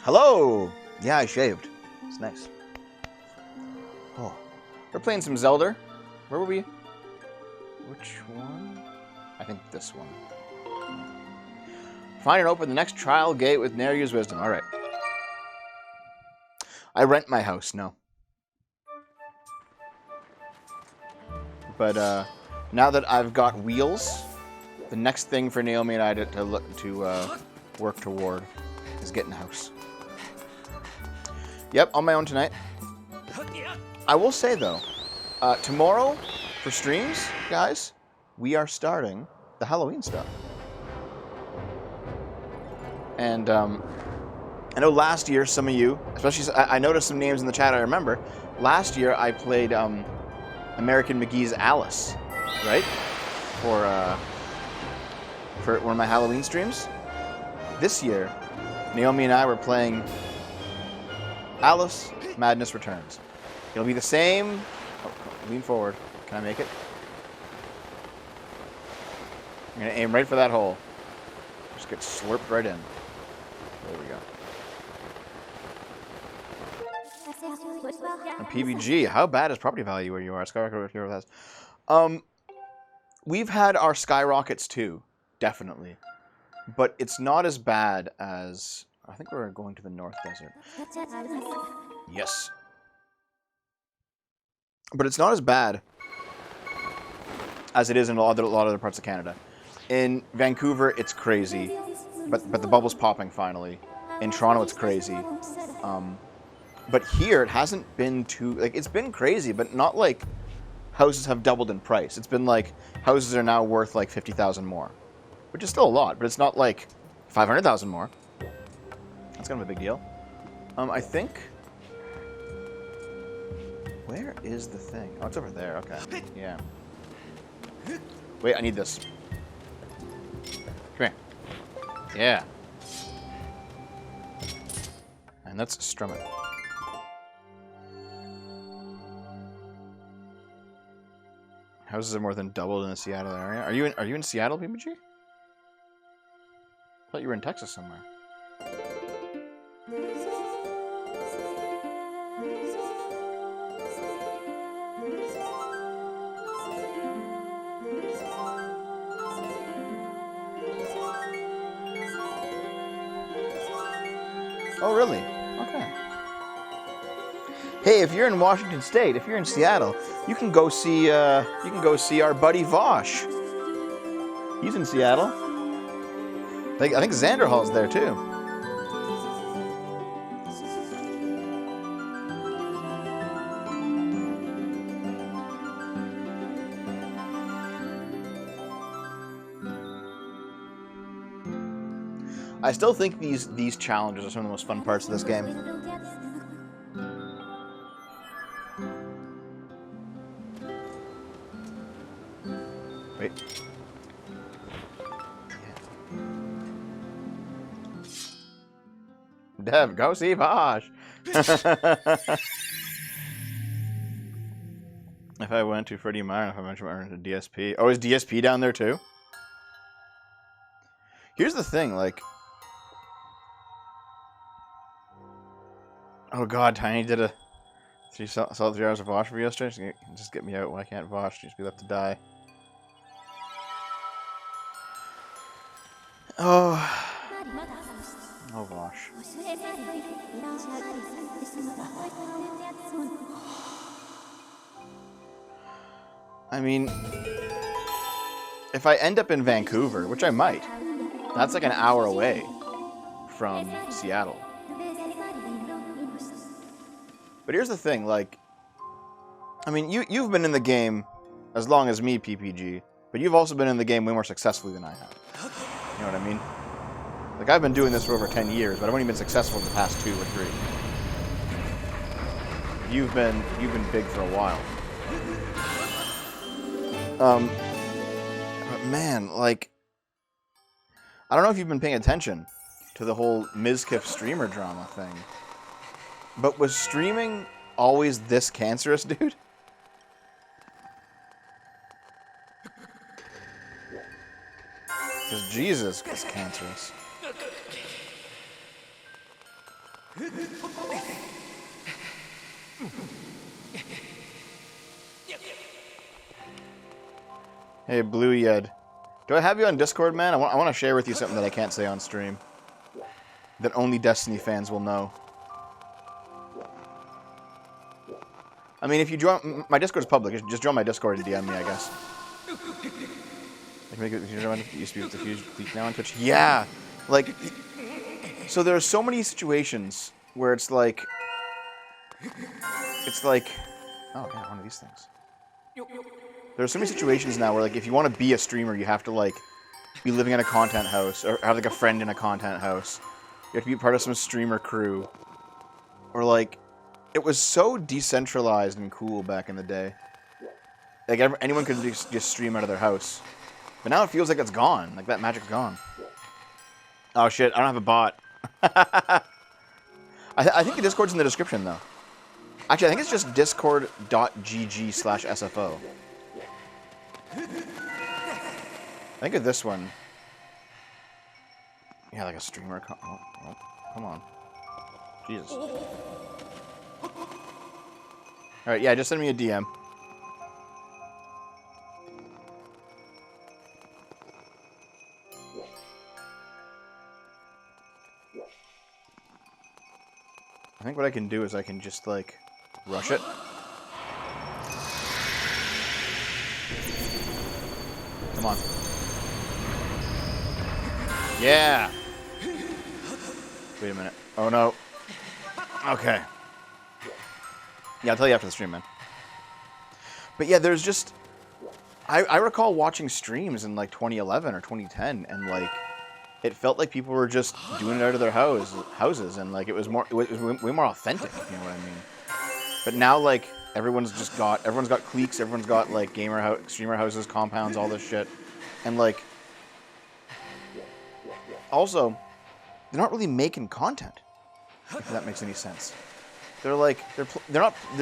Hello! Yeah, I shaved. It's nice. Oh. We're playing some Zelda. Where were we? Which one? I think this one. Find and open the next trial gate with Neryu's wisdom. Alright. I rent my house, no. But now that I've got wheels, the next thing for Naomi and I to work toward is getting a house. Yep, on my own tonight. I will say, though, tomorrow, for streams, guys, we are starting the Halloween stuff. And I know last year, some of you, especially, I noticed some names in the chat I remember. Last year, I played American McGee's Alice, right? For one of my Halloween streams. This year, Naomi and I were playing Alice Madness Returns. It'll be the same. Oh, lean forward. Can I make it? I'm going to aim right for that hole. Just get slurped right in. There we go. And PBG, how bad is property value where you are? Skyrocket has. We've had our skyrockets too, definitely. But it's not as bad as... I think we're going to the North Desert. Yes. But it's not as bad as it is in a lot of other parts of Canada. In Vancouver, it's crazy. But the bubble's popping finally. In Toronto, it's crazy. But here, it hasn't been too... Like, it's been crazy, but not like houses have doubled in price. It's been like houses are now worth like 50,000 more. Which is still a lot, but it's not like 500,000 more. That's kind of a big deal. I think... Where is the thing? Oh, it's over there. Okay. Yeah. Wait, I need this. Come here. Yeah. And let's strum it. Houses are more than doubled in the Seattle area. Are you in Seattle, PMG? I thought you were in Texas somewhere. Oh, really? Okay. Hey, if you're in Washington State, if you're in Seattle, you can go see our buddy Vosh. He's in Seattle. I think Xander Hall's there too. I still think these challenges are some of the most fun parts of this game. Wait. Dev, go see Vosh. If I went to Freddie Meyer, if I mentioned I went to DSP. Oh, is DSP down there too? Here's the thing, like... Oh god, Tiny did a... saw 3 hours of Vosh for yesterday? Just get me out. Why can't Vosh just be left to die? Oh... Oh, Vosh. I mean... If I end up in Vancouver, which I might, that's like an hour away from Seattle. But here's the thing, like... I mean, you've been in the game as long as me, PPG, but you've also been in the game way more successfully than I have. You know what I mean? Like, I've been doing this for over 10 years, but I've only been successful in the past 2 or 3. You've been big for a while. But man, like... I don't know if you've been paying attention to the whole Mizkif streamer drama thing. But was streaming always this cancerous, dude? Because Jesus is cancerous. Hey, Blue Yed. Do I have you on Discord, man? I want to share with you something that I can't say on stream. That only Destiny fans will know. I mean, if you join... My Discord's public. Just join my Discord and DM me, I guess. Like, make it... It used to be with the Fuse now on Twitch. Yeah! Like... So there are so many situations where it's like... It's like... Oh, yeah, one of these things. There are so many situations now where, like, if you want to be a streamer, you have to, like, be living in a content house, or have, like, a friend in a content house. You have to be part of some streamer crew. Or, like, it was so decentralized and cool back in the day. Like, anyone could just stream out of their house. But now it feels like it's gone. Like, that magic's gone. Oh, shit, I don't have a bot. I think the Discord's in the description, though. Actually, I think it's just discord.gg/SFO. I think of this one. Yeah, like a streamer. Oh, come on. Jesus. Alright, yeah, just send me a DM. I think what I can do is I can just, like, rush it. Come on. Yeah! Wait a minute. Oh, no. Okay. Yeah, I'll tell you after the stream, man. But yeah, there's just... I recall watching streams in, like, 2011 or 2010, and, like, it felt like people were just doing it out of their houses, and, like, it was way more authentic, you know what I mean? But now, like, everyone's got cliques, everyone's got, like, streamer houses, compounds, all this shit. And, like, also, they're not really making content, if that makes any sense. They're like,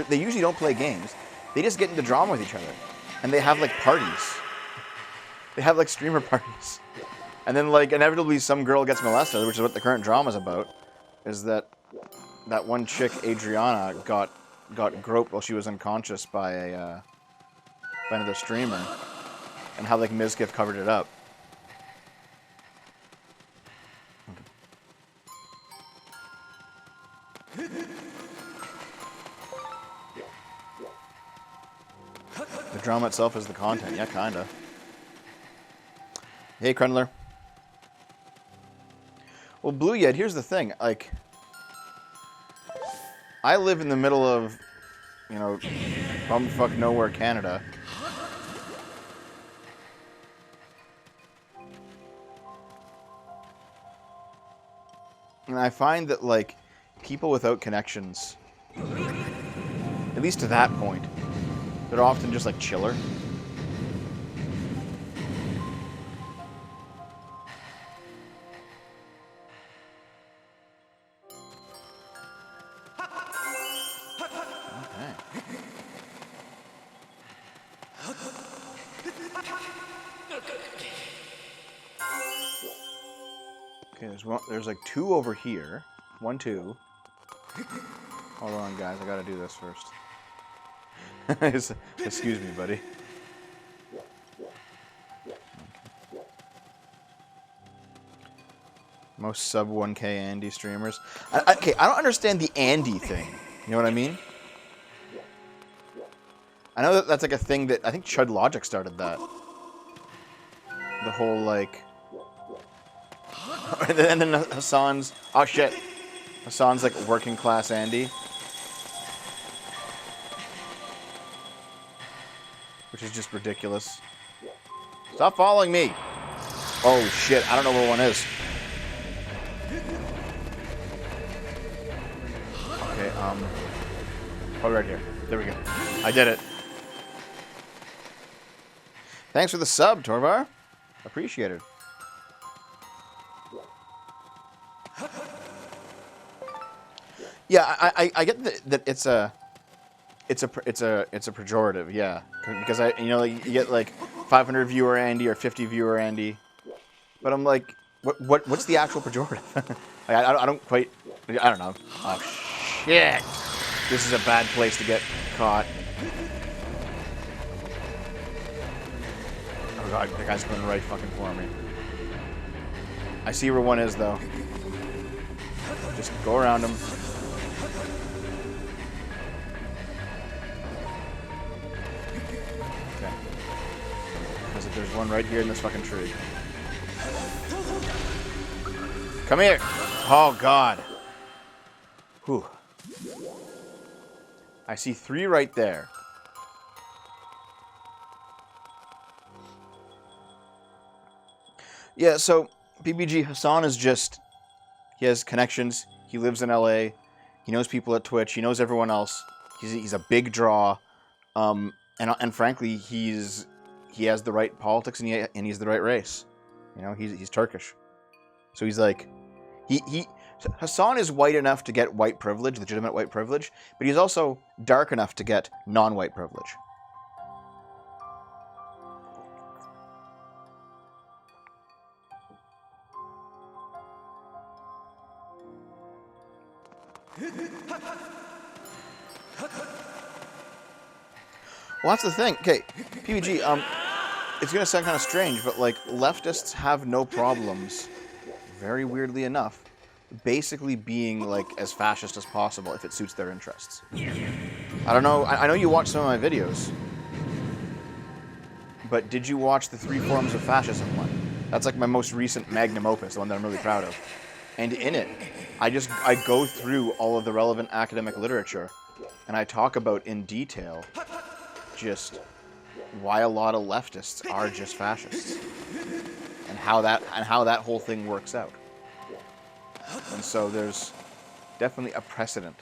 they usually don't play games. They just get into drama with each other. And they have, like, parties. They have, like, streamer parties. And then, like, inevitably some girl gets molested, which is what the current drama's about, is that one chick, Adriana, got groped while she was unconscious by another streamer, and how, like, Mizkif covered it up. The drama itself is the content, yeah, kinda. Hey, Krendler. Well, Blue Yet, here's the thing, like, I live in the middle of, you know, bumfuck nowhere, Canada. And I find that, like, people without connections, at least to that point, they're often just, like, chiller. There's like two over here. 1, 2. Hold on, guys. I gotta do this first. Excuse me, buddy. Most sub 1K Andy streamers. Okay, I don't understand the Andy thing. You know what I mean? I know that that's like a thing that I think Chud Logic started that. The whole like. And then Hassan's... Oh, shit. Hassan's, like, working class Andy. Which is just ridiculous. Stop following me! Oh, shit. I don't know where one is. Okay, probably right here. There we go. I did it. Thanks for the sub, Torvar. Appreciate it. Yeah, I get that it's a pejorative, yeah, because you know, like, you get like 500 viewer Andy or 50 viewer Andy, but I'm like, what's the actual pejorative? Like, I don't quite I don't know. Oh, shit! This is a bad place to get caught. Oh god, the guy's going right fucking for me. I see where one is, though. Just go around him. Okay. Because if there's one right here in this fucking tree. Come here! Oh god. Whew. I see 3 right there. Yeah, so PBG Hassan is just... He has connections. He lives in LA. He knows people at Twitch. He knows everyone else. He's a big draw. And frankly, he has the right politics and he's the right race. You know, he's Turkish. So he's like... Hassan is white enough to get white privilege, legitimate white privilege, but he's also dark enough to get non-white privilege. Well, that's the thing. Okay, PBG, it's gonna sound kind of strange, but like leftists have no problems, very weirdly enough, basically being like as fascist as possible if it suits their interests. I don't know. I know you watched some of my videos, but did you watch the 3 forms of fascism one? That's like my most recent magnum opus, the one that I'm really proud of. And in it, I go through all of the relevant academic literature, and I talk about in detail just why a lot of leftists are just fascists, and how that whole thing works out. And so there's definitely a precedent.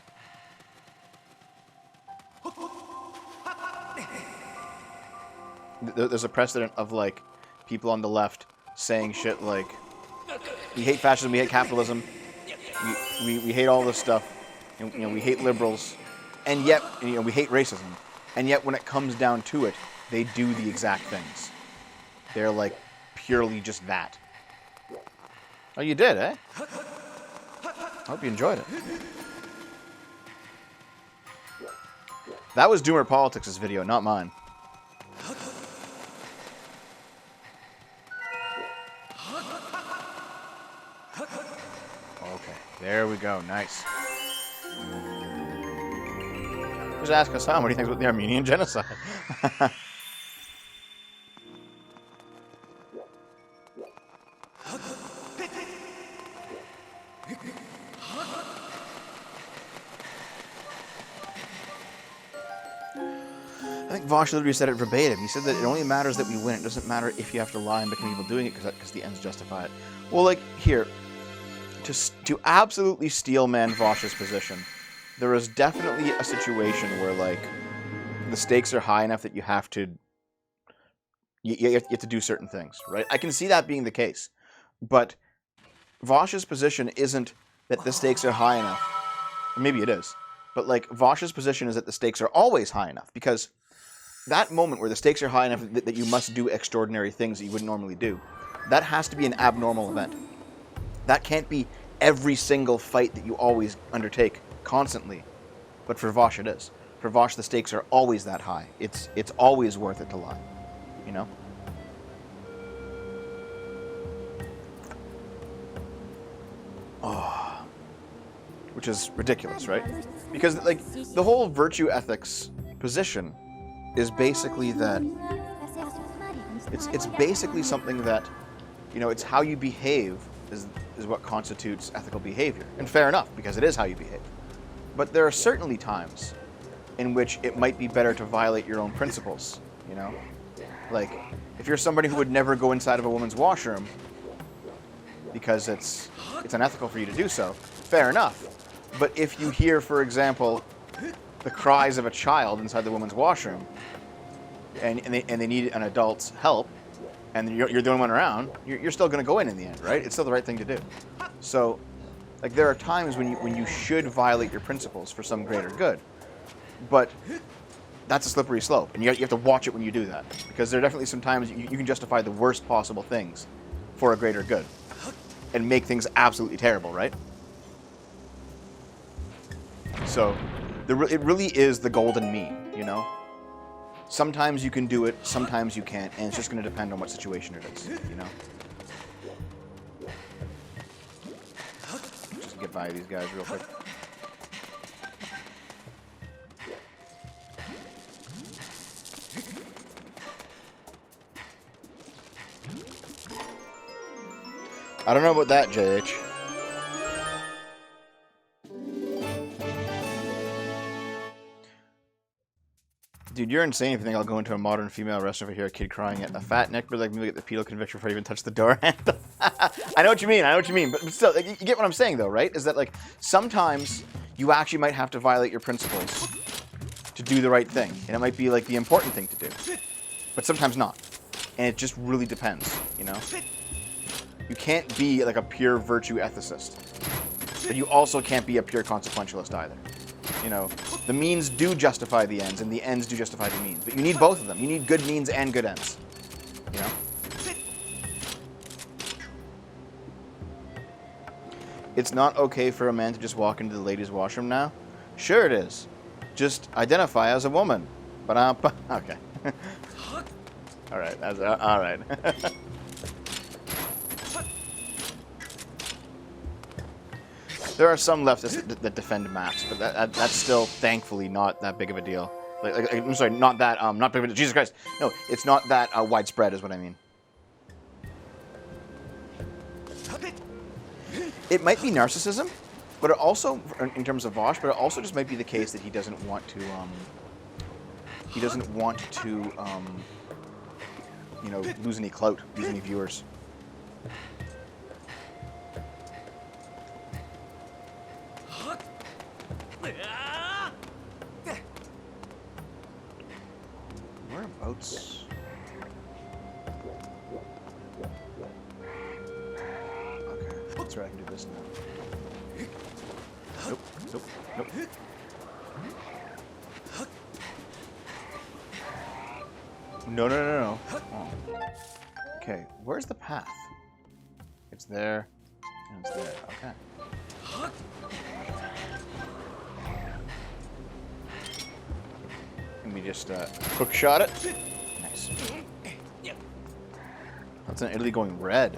There's a precedent of like people on the left saying shit like, we hate fascism, we hate capitalism, we hate all this stuff, and, you know, we hate liberals, and yet, you know, we hate racism, and yet when it comes down to it, they do the exact things. They're like purely just that. Oh, you did, eh? I hope you enjoyed it. That was Doomer Politics' video, not mine. Okay, there we go. Nice. Just ask Hassan what he thinks about the Armenian genocide. I think Vosh literally said it verbatim. He said that it only matters that we win. It doesn't matter if you have to lie and become people doing it because the ends justify it. Well, like, here, to absolutely steelman Vosh's position, there is definitely a situation where, like, the stakes are high enough that you have to do certain things, right? I can see that being the case. But Vosh's position isn't that the stakes are high enough. Maybe it is. But, like, Vosh's position is that the stakes are always high enough, because that moment where the stakes are high enough that you must do extraordinary things that you wouldn't normally do, that has to be an abnormal event. That can't be every single fight that you always undertake constantly. But for Vosh it is. For Vosh the stakes are always that high. It's always worth it to lie. You know? Oh. Which is ridiculous, right? Because, like, the whole virtue ethics position is basically that it's basically something that, you know, it's how you behave is what constitutes ethical behavior. And fair enough, because it is how you behave. But there are certainly times in which it might be better to violate your own principles, you know? Like, if you're somebody who would never go inside of a woman's washroom because it's unethical for you to do so, fair enough. But if you hear, for example, the cries of a child inside the woman's washroom, and they need an adult's help, and you're the only one around, you're still going to go in the end, right? It's still the right thing to do. So, like, there are times when you should violate your principles for some greater good, but that's a slippery slope, and you have to watch it when you do that, because there are definitely some times you can justify the worst possible things for a greater good, and make things absolutely terrible, right? So it really is the golden mean, you know? Sometimes you can do it, sometimes you can't, and it's just going to depend on what situation it is, you know? Just get by these guys real quick. I don't know about that, JH. Dude, you're insane if you think I'll go into a modern female restaurant if I hear a kid crying at a fat neckbeard like me get the pedal conviction before I even touch the door handle. I know what you mean, but still, like, you get what I'm saying though, right? Is that like, sometimes you actually might have to violate your principles to do the right thing. And it might be like the important thing to do. But sometimes not. And it just really depends, you know? You can't be like a pure virtue ethicist. But you also can't be a pure consequentialist either. You know, the means do justify the ends, and the ends do justify the means. But you need both of them. You need good means and good ends. You know? It's not okay for a man to just walk into the ladies' washroom now? Sure it is. Just identify as a woman. But okay. Alright, alright. There are some leftists that defend maps, but that's still, thankfully, not that big of a deal. Like, I'm sorry, not that, not big of a deal. Jesus Christ. No, it's not that widespread is what I mean. It might be narcissism, but it also, in terms of Vosh, but it also just might be the case that he doesn't want to, you know, lose any clout, lose any viewers. Whereabouts? Okay, that's right, I can do this now. Nope, nope, nope. No, no, no, no. Oh. Okay, where's the path? It's there, and it's there. Okay. Let me just hook shot it. Nice. That's an Italy going red.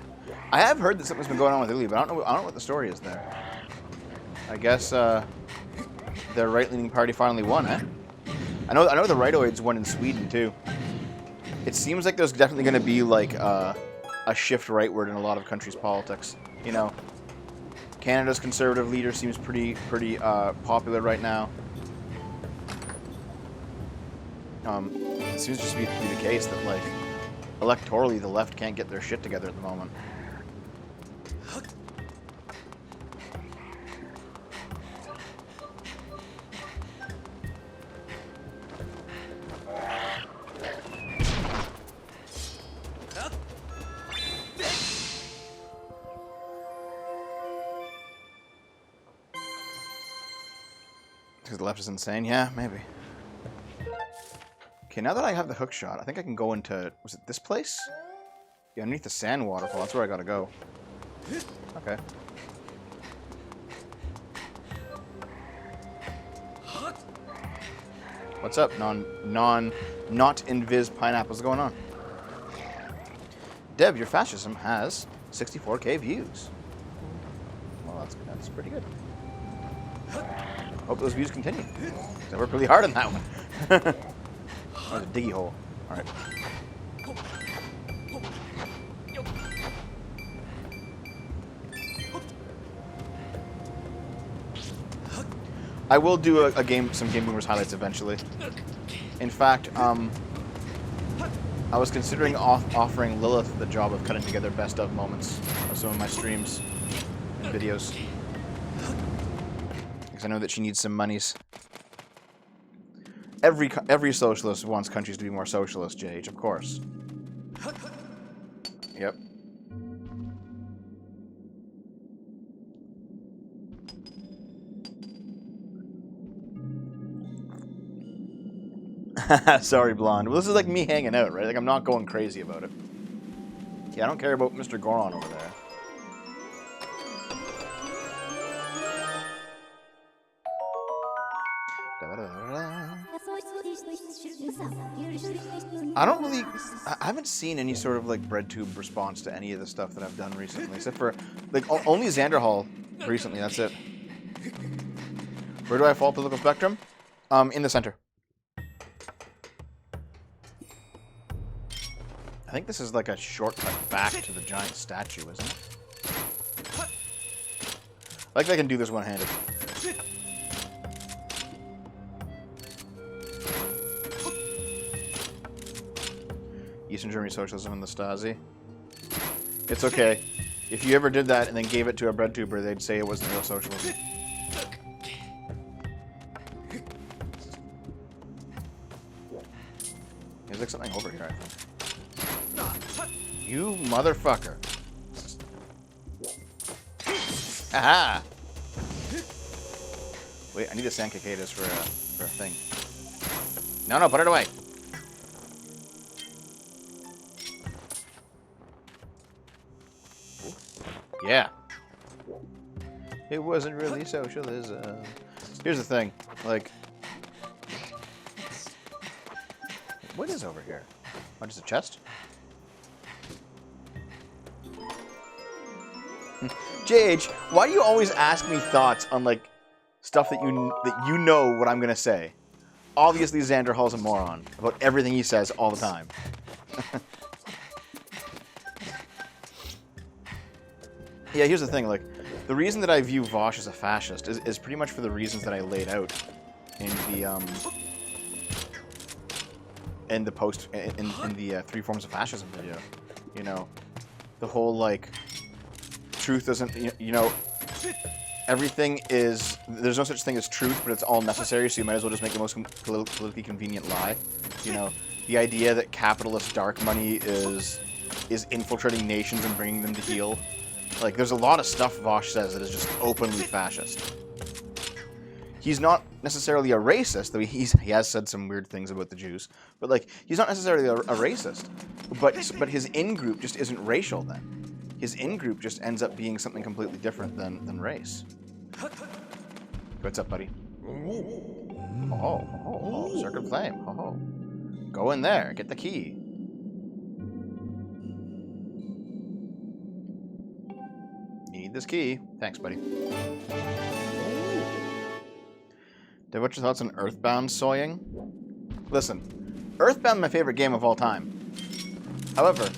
I have heard that something's been going on with Italy, but I don't know what the story is there. I guess their right-leaning party finally won, eh? I know the rightoids won in Sweden too. It seems like there's definitely going to be like a shift rightward in a lot of countries' politics. You know, Canada's conservative leader seems pretty popular right now. It seems just to be the case that, like, electorally, the left can't get their shit together at the moment. Because the left is insane? Yeah, maybe. Okay, now that I have the hook shot, I think I can go into... Was it this place? Yeah, underneath the sand waterfall. That's where I gotta go. Okay. What's up, not invis pineapple? What's going on? Deb, your fascism has 64k views. Well, that's pretty good. Hope those views continue. I worked really hard on that one. Oh, the diggy hole. Alright. I will do some Game Boomers highlights eventually. In fact, I was considering offering Lilith the job of cutting together best of moments of some of my streams and videos. Because I know that she needs some monies. Every socialist wants countries to be more socialist, JH, of course. Yep. Sorry, Blonde. Well, this is like me hanging out, right? Like, I'm not going crazy about it. Yeah, I don't care about Mr. Goron over there. I haven't seen any sort of like breadtube response to any of the stuff that I've done recently, except for like only Xanderhall recently. That's it. Where do I fall political spectrum? In the center. I think this is like a shortcut back to the giant statue, isn't it? Like I can do this one-handed. Eastern Germany socialism and the Stasi. It's okay. If you ever did that and then gave it to a breadtuber, they'd say it wasn't real socialism. There's like something over here, I think. You motherfucker. Aha! Wait, I need the sand cicadas for a thing. No, put it away. Yeah. It wasn't really socialism. Here's the thing, like, what is over here? Oh, just a chest? JH, why do you always ask me thoughts on like stuff that you know what I'm gonna say? Obviously, Xander Hall's a moron about everything he says all the time. Yeah, here's the thing. Like, the reason that I view Vosh as a fascist is pretty much for the reasons that I laid out in the Three Forms of Fascism video. You know, the whole like truth doesn't. You know, everything is. There's no such thing as truth, but it's all necessary. So you might as well just make the most politically convenient lie. You know, the idea that capitalist dark money is infiltrating nations and bringing them to heel. Like, there's a lot of stuff Vosh says that is just openly fascist. He's not necessarily a racist, though he has said some weird things about the Jews. But, like, he's not necessarily a racist. But his in-group just isn't racial, then. His in-group just ends up being something completely different than race. What's up, buddy? Oh, Circuit Flame. Oh. Go in there. Get the key. This key. Thanks, buddy. Dave, what's your thoughts on Earthbound soying? Listen, Earthbound my favorite game of all time. However,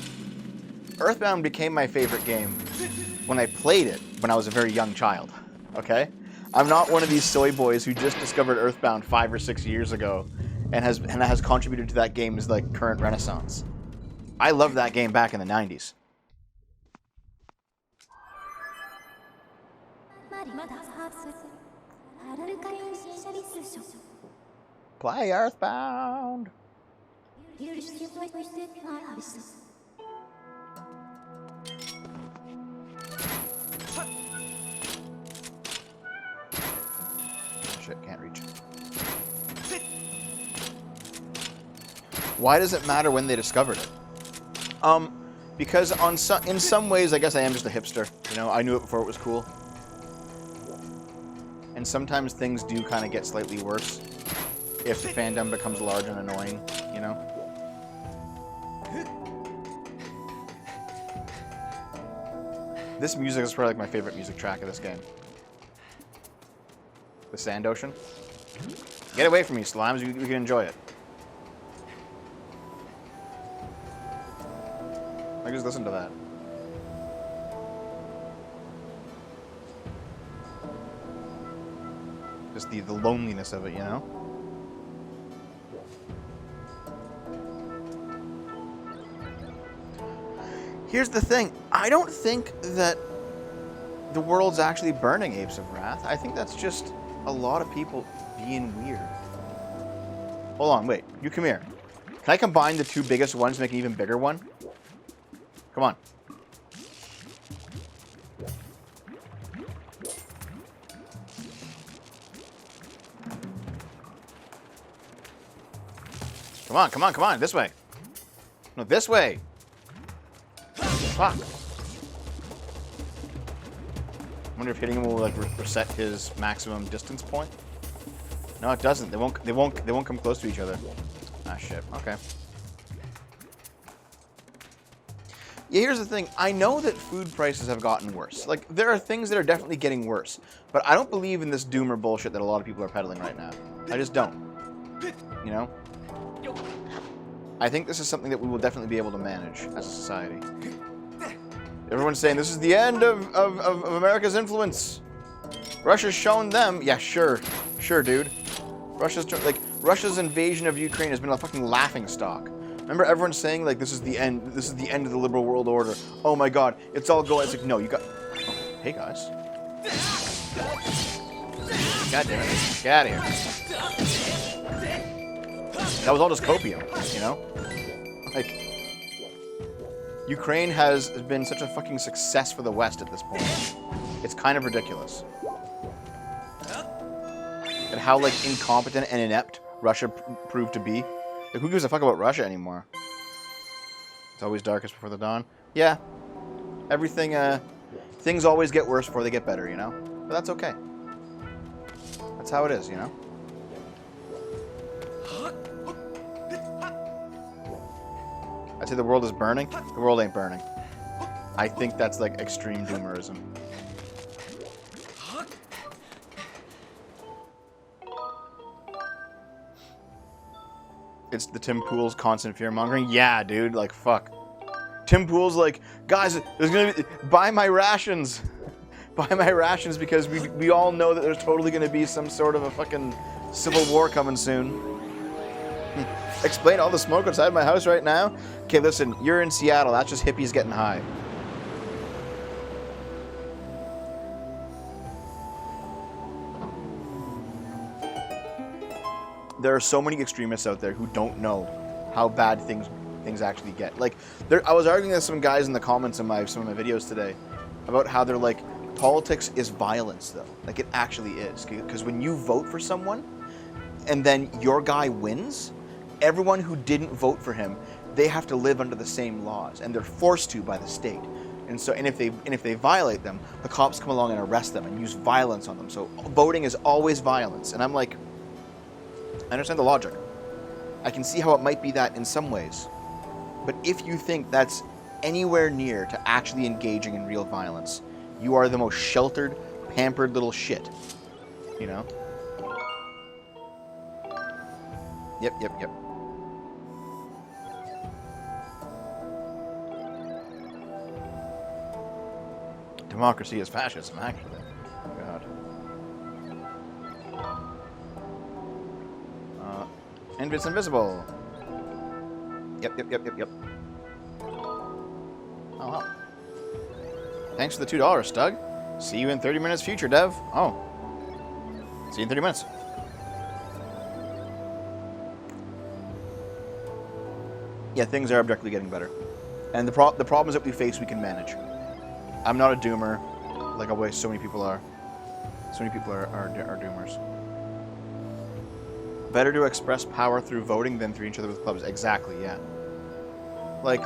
Earthbound became my favorite game when I played it when I was a very young child. Okay? I'm not one of these soy boys who just discovered Earthbound 5 or 6 years ago and has contributed to that game's like current renaissance. I loved that game back in the 90s. Play Earthbound. Shit, can't reach. Why does it matter when they discovered it? Because in some ways, I guess I am just a hipster. You know, I knew it before it was cool. And sometimes things do kind of get slightly worse if the fandom becomes large and annoying, you know? This music is probably like my favorite music track of this game. The Sand Ocean. Get away from me, slimes. We can enjoy it. I just listen to that. Just the loneliness of it, you know? Here's the thing. I don't think that the world's actually burning Apes of Wrath. I think that's just a lot of people being weird. Hold on, wait. You come here. Can I combine the two biggest ones to make an even bigger one? Come on. Come on, this way. No, this way. Fuck. I wonder if hitting him will, like, reset his maximum distance point. No, it doesn't. They won't come close to each other. Ah, shit. Okay. Yeah, here's the thing. I know that food prices have gotten worse. Like, there are things that are definitely getting worse. But I don't believe in this doomer bullshit that a lot of people are peddling right now. I just don't. You know? I think this is something that we will definitely be able to manage as a society. Everyone's saying this is the end of America's influence. Russia's shown them. Yeah, sure. Sure, dude. Russia's invasion of Ukraine has been a fucking laughingstock. Remember everyone saying, like, this is the end of the liberal world order. Oh my god, it's all going. It's like, no, you got... Oh, hey, guys. God damn it. Get out of here. That was all just copium, you know? Like, Ukraine has been such a fucking success for the West at this point. It's kind of ridiculous. And how, like, incompetent and inept Russia proved to be. Like, who gives a fuck about Russia anymore? It's always darkest before the dawn. Yeah. Everything, things always get worse before they get better, you know? But that's okay. That's how it is, you know? I'd say the world is burning. The world ain't burning. I think that's, like, extreme doomerism. It's the Tim Pool's constant fear-mongering. Yeah, dude, like, fuck. Tim Pool's like, guys, there's gonna be... Buy my rations! Buy my rations because we all know that there's totally gonna be some sort of a fucking civil war coming soon. Explain all the smoke outside my house right now? Okay, listen, you're in Seattle. That's just hippies getting high. There are so many extremists out there who don't know how bad things actually get. Like, I was arguing with some guys in the comments in some of my videos today about how they're like, politics is violence, though. Like, it actually is. Because when you vote for someone, and then your guy wins, everyone who didn't vote for him, they have to live under the same laws, and they're forced to by the state. And if they violate them, the cops come along and arrest them and use violence on them. So voting is always violence. And I'm like, I understand the logic. I can see how it might be that in some ways. But if you think that's anywhere near to actually engaging in real violence, you are the most sheltered, pampered little shit. You know? Yep. Democracy is fascism, actually. God. And it's invisible. Yep. Oh, well. Thanks for the $2, Stug. See you in 30 minutes future, Dev. Oh. See you in 30 minutes. Yeah, things are objectively getting better. And the problems that we face, we can manage. I'm not a doomer, like always so many people are. So many people are doomers. Better to express power through voting than through each other with clubs. Exactly, yeah. Like,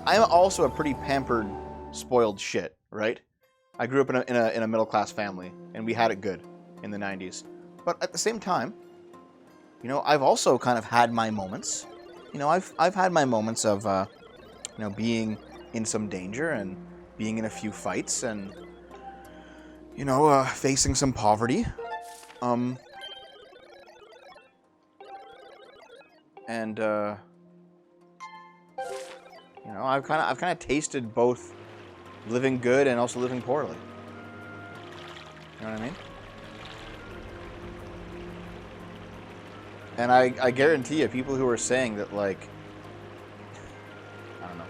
I'm also a pretty pampered, spoiled shit, right? I grew up in a middle-class family, and we had it good in the 90s. But at the same time, you know, I've also kind of had my moments. You know, I've had my moments of, you know, being in some danger and being in a few fights and, you know, facing some poverty. And you know, I've kind of tasted both living good and also living poorly. You know what I mean? And I guarantee you, people who are saying that, like, I don't know.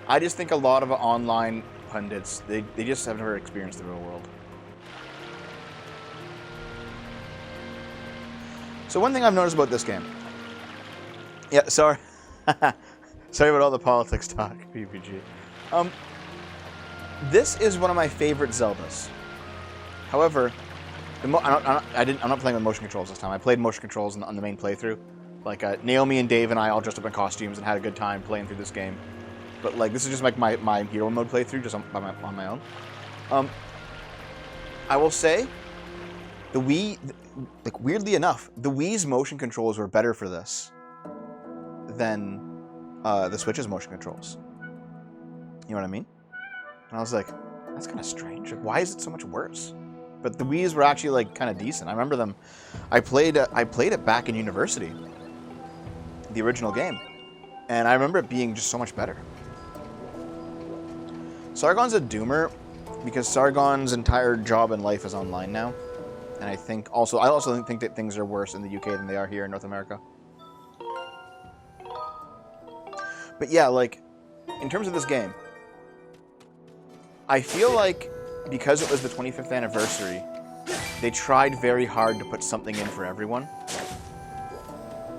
I just think a lot of online pundits, they just have never experienced the real world. So one thing I've noticed about this game. Yeah, sorry. Sorry about all the politics talk, PPG. This is one of my favorite Zeldas. However, I'm not playing with motion controls this time. I played motion controls on the main playthrough. Like, Naomi and Dave and I all dressed up in costumes and had a good time playing through this game. But, like, this is just like my hero mode playthrough, just on my own. I will say, the Wii, like weirdly enough, the Wii's motion controls were better for this than the Switch's motion controls. You know what I mean? And I was like, that's kind of strange. Like, why is it so much worse? But the Wii's were actually like kind of decent. I remember them. I played it back in university, the original game, and I remember it being just so much better. Sargon's a doomer because Sargon's entire job in life is online now, and I also think that things are worse in the UK than they are here in North America. But yeah, like in terms of this game, I feel like because it was the 25th anniversary, they tried very hard to put something in for everyone.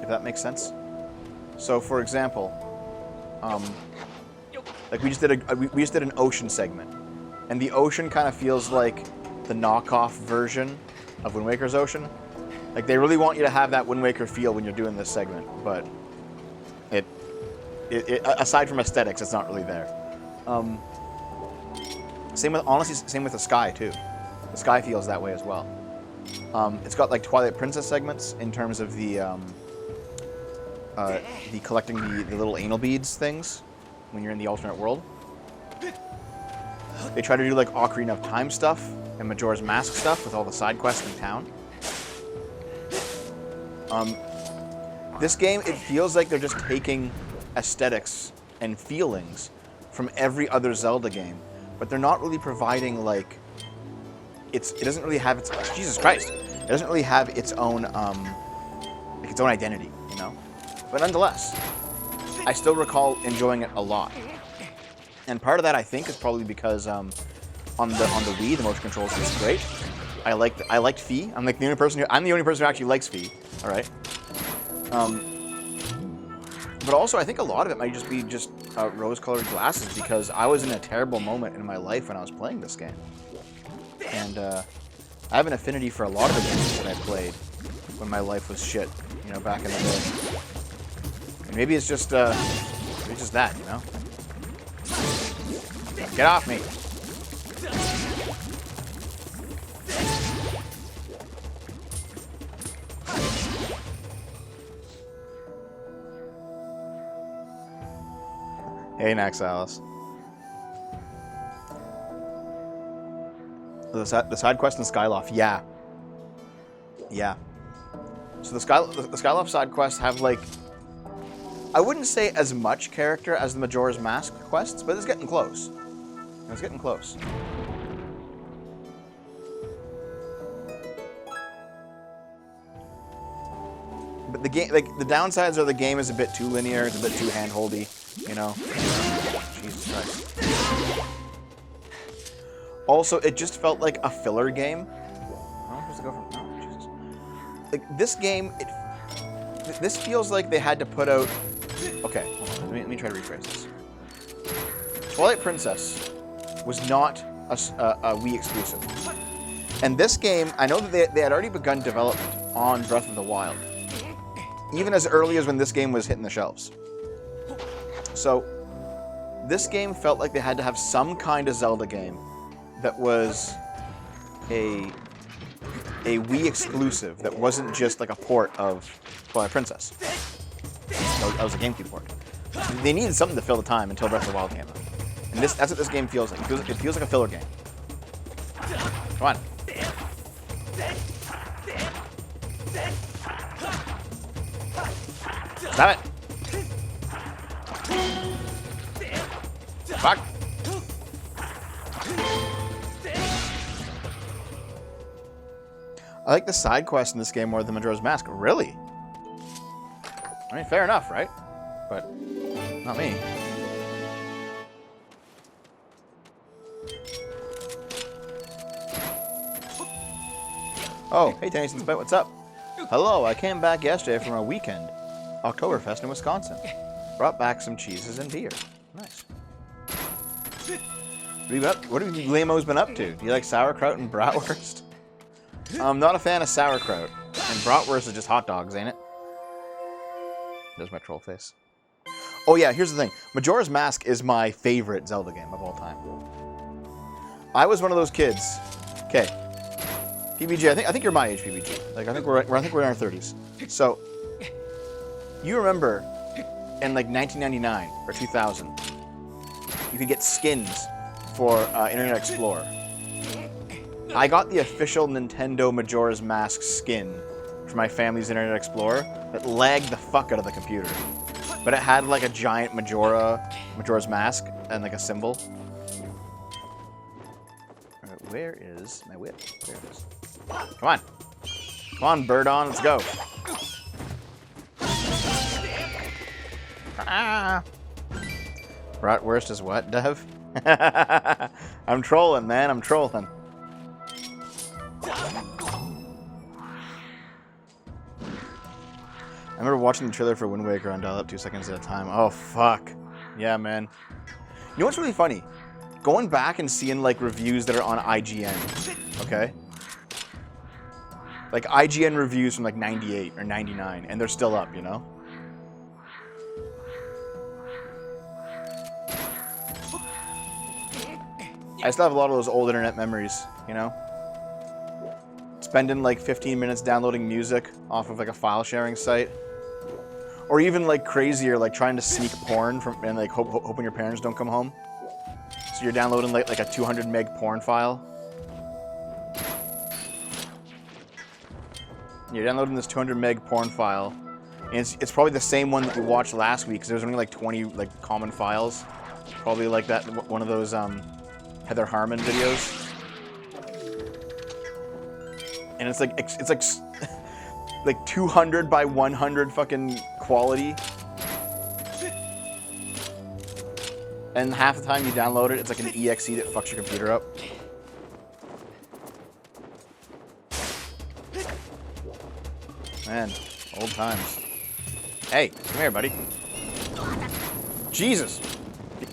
If that makes sense. So, for example, like we just did an ocean segment, and the ocean kind of feels like the knockoff version of Wind Waker's ocean. Like they really want you to have that Wind Waker feel when you're doing this segment, but it aside from aesthetics, it's not really there. Same with the sky too. The sky feels that way as well. It's got like Twilight Princess segments in terms of the collecting the little anal beads things when you're in the alternate world. They try to do like Ocarina of Time stuff and Majora's Mask stuff with all the side quests in town. This game, it feels like they're just taking aesthetics and feelings from every other Zelda game, but they're not really providing like it doesn't really have its Jesus Christ. It doesn't really have its own like its own identity, you know. But nonetheless, I still recall enjoying it a lot. And part of that, I think, is probably because on the Wii, the motion controls is great. I liked Fi. I'm the only person who actually likes Fi. All right. But also, I think a lot of it might just be rose-colored glasses because I was in a terrible moment in my life when I was playing this game, and I have an affinity for a lot of the games that I played when my life was shit, you know, back in the day. And maybe it's just that, you know. Get off me! Hey, Naxalis. The side quest in Skyloft, yeah. Yeah. So the Skyloft side quests have, like, I wouldn't say as much character as the Majora's Mask quests, but it's getting close. It's getting close. But the game, like, the downsides are the game is a bit too linear, it's a bit too hand-holdy, you know? Jesus Christ. Also, it just felt like a filler game. I don't know if to go from. No, Jesus. Like this game, this feels like they had to put out. Okay, hold on, let me try to rephrase this. Twilight Princess was not a Wii exclusive, and this game, I know that they had already begun development on Breath of the Wild, even as early as when this game was hitting the shelves. So, this game felt like they had to have some kind of Zelda game that was a Wii exclusive that wasn't just like a port of Twilight Princess. That was a GameCube port. They needed something to fill the time until Breath of the Wild came out. And that's what this game feels like. It feels like a filler game. Come on. Stop it! Fuck! I like the side quest in this game more than Majora's Mask. Really? I mean, fair enough, right? But not me. Oh, hey Tennyson Spite, what's up? Hello, I came back yesterday from a weekend. Oktoberfest in Wisconsin. Brought back some cheeses and beer. Nice. What have you lamos been up to? Do you like sauerkraut and bratwurst? I'm not a fan of sauerkraut. And bratwurst is just hot dogs, ain't it? There's my troll face. Oh yeah, here's the thing. Majora's Mask is my favorite Zelda game of all time. I was one of those kids. Okay. PBG, I think you're my age, PBG. Like I think we're in our 30s. So you remember in like 1999 or 2000, you could get skins for Internet Explorer. I got the official Nintendo Majora's Mask skin for my family's Internet Explorer that lagged the fuck out of the computer. But it had like a giant Majora's Mask and like a symbol. Alright, where is my whip? There it is. Come on. Come on, bird on, let's go. Ah. Bratwurst is what, Dev? I'm trolling, man, I'm trolling. I remember watching the trailer for Wind Waker on dial-up 2 seconds at a time. Oh, fuck. Yeah, man. You know what's really funny? Going back and seeing, like, reviews that are on IGN, okay? Like, IGN reviews from, like, 98 or 99, and they're still up, you know? I still have a lot of those old internet memories, you know? Spending, like, 15 minutes downloading music off of, like, a file-sharing site. Or even, like, crazier, like, trying to sneak porn from, and, like, hoping your parents don't come home. So you're downloading, like a 200 meg porn file. You're downloading this 200 meg porn file. And it's probably the same one that you watched last week, because there's only, like, 20, like, common files. Probably, like, that, one of those, Heather Harmon videos. And it's like 200 by 100 fucking quality. And half the time you download it, it's like an exe that fucks your computer up. Man, old times. Hey, come here, buddy. Jesus!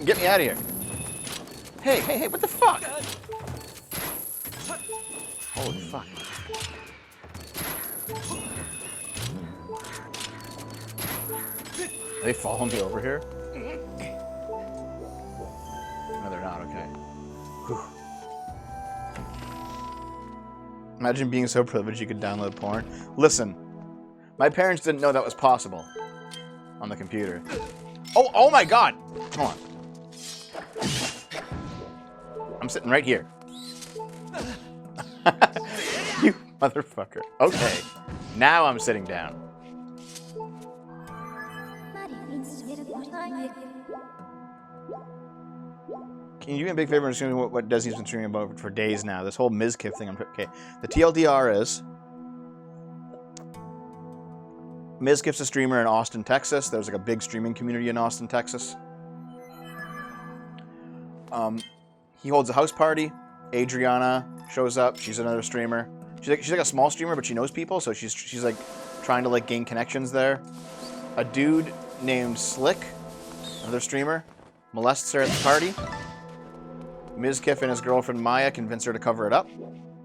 Get me out of here. Hey, what the fuck? Holy fuck. Are they following me over here? No, they're not, okay. Whew. Imagine being so privileged you could download porn. Listen, my parents didn't know that was possible on the computer. Oh my god! Come on. I'm sitting right here. You motherfucker. Okay. Now I'm sitting down. Can you do me a big favor and assume what Desi's been streaming about for days now? This whole Mizkif thing. Okay. The TLDR is Mizkif's a streamer in Austin, Texas. There's like a big streaming community in Austin, Texas. He holds a house party. Adriana shows up. She's another streamer. She's like a small streamer, but she knows people, so she's like trying to like gain connections there. A dude named Slick, another streamer, molests her at the party. Mizkif and his girlfriend Maya convince her to cover it up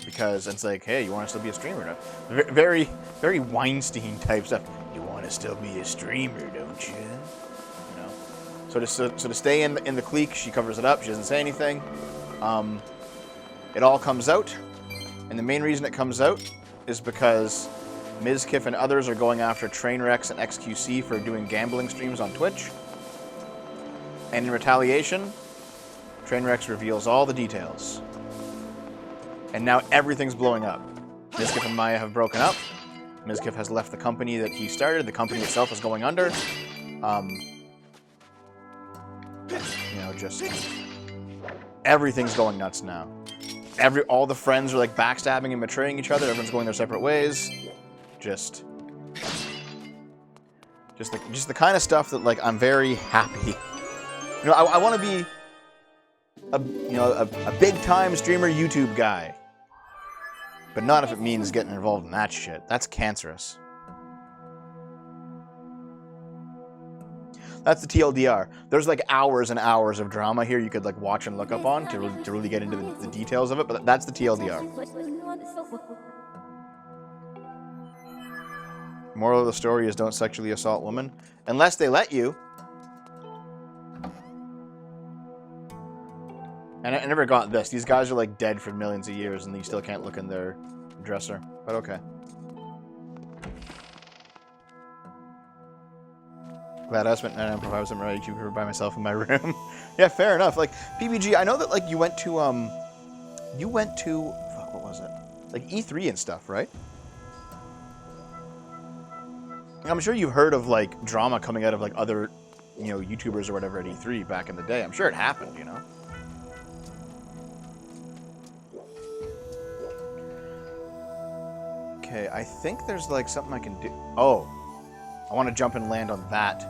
because it's like, hey, you want to still be a streamer? Very, very Weinstein type stuff. You want to still be a streamer, don't you? You know. So to stay in the clique, she covers it up. She doesn't say anything. It all comes out, and the main reason it comes out is because Mizkif and others are going after Trainwrecks and XQC for doing gambling streams on Twitch. And in retaliation, Trainwrecks reveals all the details. And now everything's blowing up. Mizkif and Maya have broken up. Mizkif has left the company that he started. The company itself is going under. You know, just everything's going nuts now. All the friends are like backstabbing and betraying each other. Everyone's going their separate ways. Just the kind of stuff that like I'm very happy. You know, I want to be a big time streamer YouTube guy, but not if it means getting involved in that shit. That's cancerous. That's the TLDR. There's like hours and hours of drama here you could like watch and look up on to really get into the details of it, but that's the TLDR. Moral of the story is don't sexually assault women. Unless they let you. And I never got this. These guys are like dead for millions of years and you still can't look in their dresser, but okay. Glad I spent 9 hours on my YouTuber by myself in my room. Yeah, fair enough. Like, PBG, I know that, like, you went to, fuck, what was it? Like, E3 and stuff, right? I'm sure you've heard of, like, drama coming out of, like, other, you know, YouTubers or whatever at E3 back in the day. I'm sure it happened, you know? Okay, I think there's, like, something I can do. Oh, I want to jump and land on that.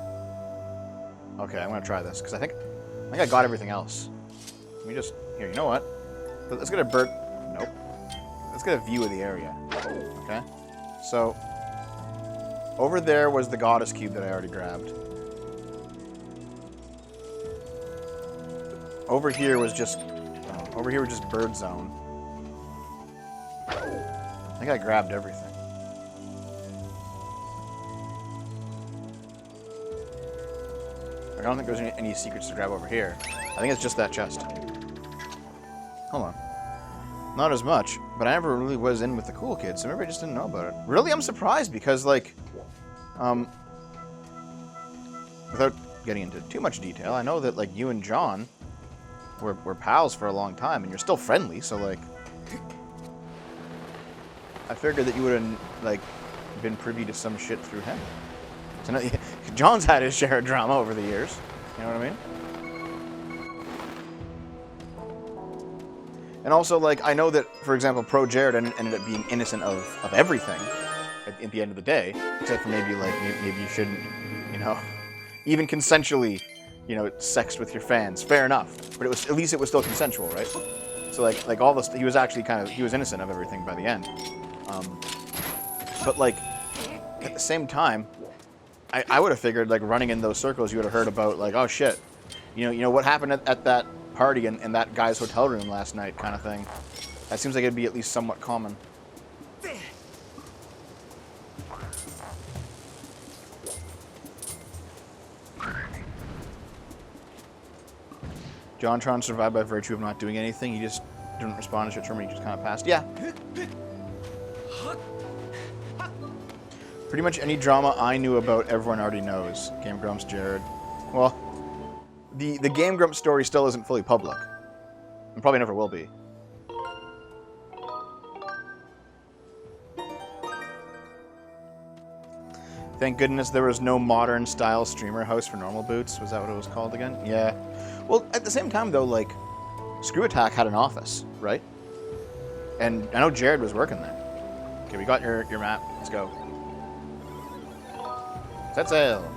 Okay, I'm going to try this, because I think I got everything else. Let me just... Here, you know what? Let's get a bird... Nope. Let's get a view of the area. Okay? So, over there was the goddess cube that I already grabbed. Over here was just... over here was just bird zone. I think I grabbed everything. I don't think there's any secrets to grab over here. I think it's just that chest. Hold on. Not as much, but I never really was in with the cool kids, so maybe I just didn't know about it. Really, I'm surprised because, like, without getting into too much detail, I know that, like, you and John were pals for a long time, and you're still friendly, so, like, I figured that you would have, like, been privy to some shit through him. So, John's had his share of drama over the years. You know what I mean? And also, like, I know that, for example, Pro Jared ended up being innocent of everything at the end of the day, except for maybe, like, maybe you shouldn't, you know, even consensually, you know, sex with your fans. Fair enough. But at least it was still consensual, right? So, like all this, he was actually he was innocent of everything by the end. But, like, at the same time, I would have figured, like, running in those circles, you would have heard about, like, oh shit, you know what happened at that party in that guy's hotel room last night, kind of thing. That seems like it'd be at least somewhat common. JonTron survived by virtue of not doing anything. He just didn't respond to short term. He just kind of passed. Yeah. Pretty much any drama I knew about, everyone already knows. Game Grumps, Jared. Well, the Game Grumps story still isn't fully public. And probably never will be. Thank goodness there was no modern style streamer house for normal boots. Was that what it was called again? Yeah. Well, at the same time, though, like, Screw Attack had an office, right? And I know Jared was working there. Okay, we got your map. Let's go. Set sail.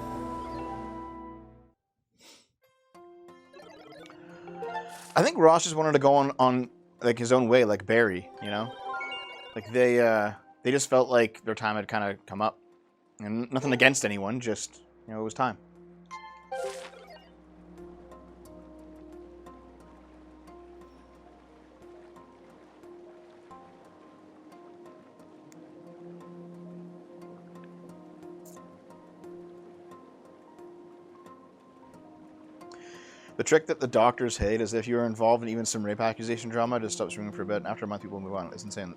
I think Ross just wanted to go on like his own way, like Barry, you know? Like they just felt like their time had kind of come up. And nothing against anyone, just, you know, it was time. The trick that the doctors hate is if you're involved in even some rape accusation drama, just stop streaming for a bit, and after a month people move on. It's insane.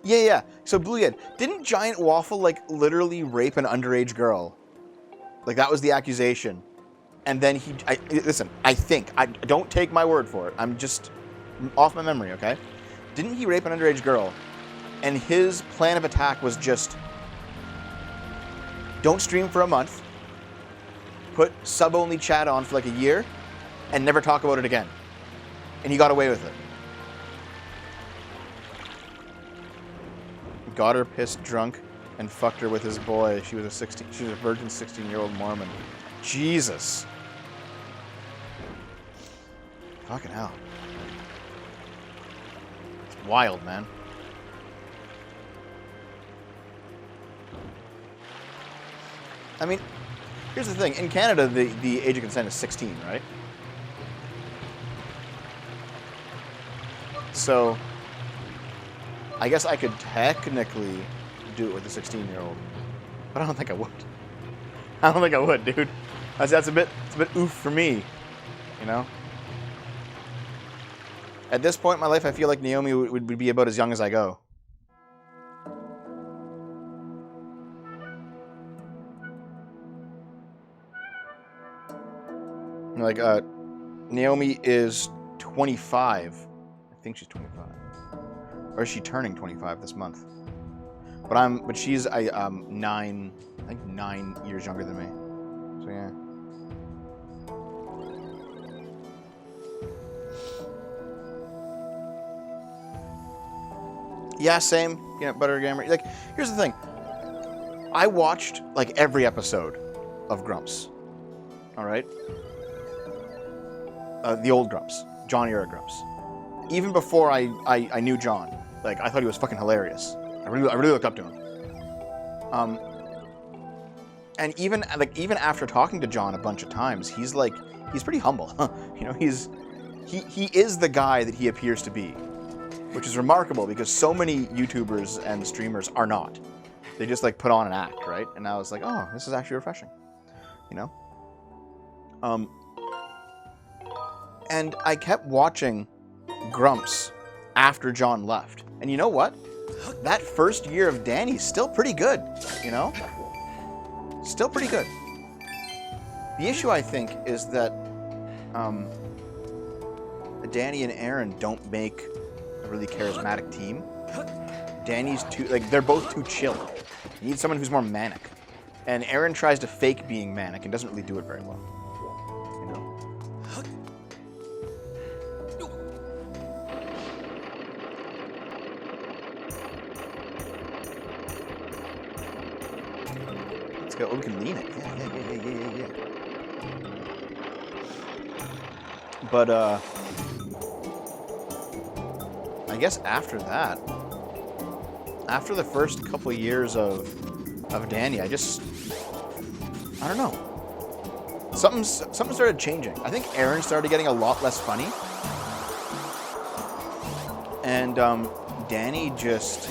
Yeah. So, Bluehead, didn't Giant Waffle, like, literally rape an underage girl? Like, that was the accusation. And then listen, I think, don't take my word for it. I'm just off my memory, okay? Didn't he rape an underage girl? And his plan of attack was just, don't stream for a month, put sub-only chat on for like a year, and never talk about it again. And he got away with it. Got her pissed drunk and fucked her with his boy. She was a virgin 16-year-old Mormon. Jesus. Fucking hell. It's wild, man. I mean, here's the thing. In Canada, the age of consent is 16, right? So, I guess I could technically do it with a 16-year-old, but I don't think I would. I don't think I would, dude. It's a bit oof for me, you know? At this point in my life, I feel like Naomi would be about as young as I go. Like, Naomi is 25. I think she's 25. Or is she turning 25 this month? But she's 9 years younger than me. So yeah. Yeah, same. Peanut butter gamer. Like, here's the thing. I watched like every episode of Grumps. All right. The old Grumps, John era Grumps. Even before I knew John, like I thought he was fucking hilarious. I really looked up to him. And even after talking to John a bunch of times, he's pretty humble. You know, he is the guy that he appears to be, which is remarkable because so many YouTubers and streamers are not. They just like put on an act, right? And I was like, oh, this is actually refreshing, you know. And I kept watching Grumps after John left, and you know what? That first year of Danny's still pretty good, you know? Still pretty good. The issue, I think, is that Danny and Aaron don't make a really charismatic team. Danny's too, like, they're both too chill. You need someone who's more manic. And Aaron tries to fake being manic and doesn't really do it very well. You know? Let's go. Oh, we can lean it. Yeah. But, I guess after that, after the first couple of years of Danny, I don't know. Something started changing. I think Aaron started getting a lot less funny. And Danny just,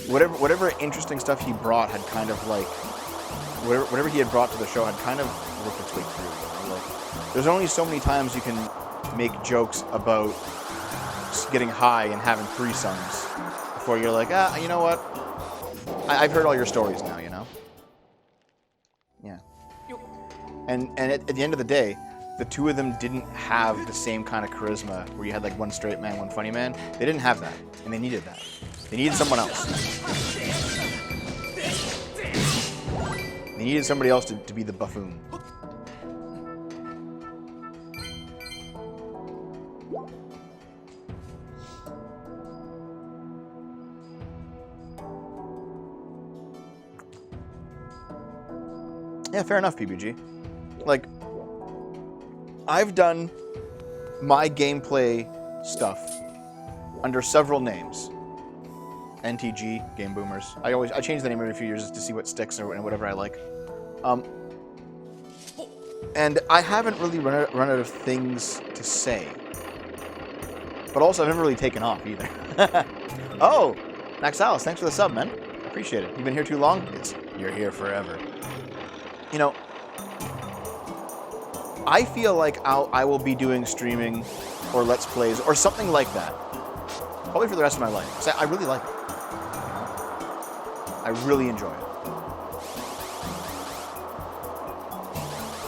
whatever interesting stuff he brought had kind of like, whatever he had brought to the show had kind of worked its way through. You know? Like, there's only so many times you can make jokes about getting high and having threesomes before you're like, you know what? I've heard all your stories now, you know? Yeah. And at the end of the day, the two of them didn't have the same kind of charisma where you had like one straight man, one funny man. They didn't have that, and they needed that. They needed someone else. They needed somebody else to be the buffoon. Yeah, fair enough, PBG. Like, I've done my gameplay stuff under several names. NTG, Game Boomers. I change the name every few years to see what sticks or whatever I like. And I haven't really run out of things to say. But also, I've never really taken off either. Oh, Max Alice, thanks for the sub, man. Appreciate it. You've been here too long? You're here forever. You know, I feel like I will be doing streaming or Let's Plays or something like that. Probably for the rest of my life. So I really like it. I really enjoy it.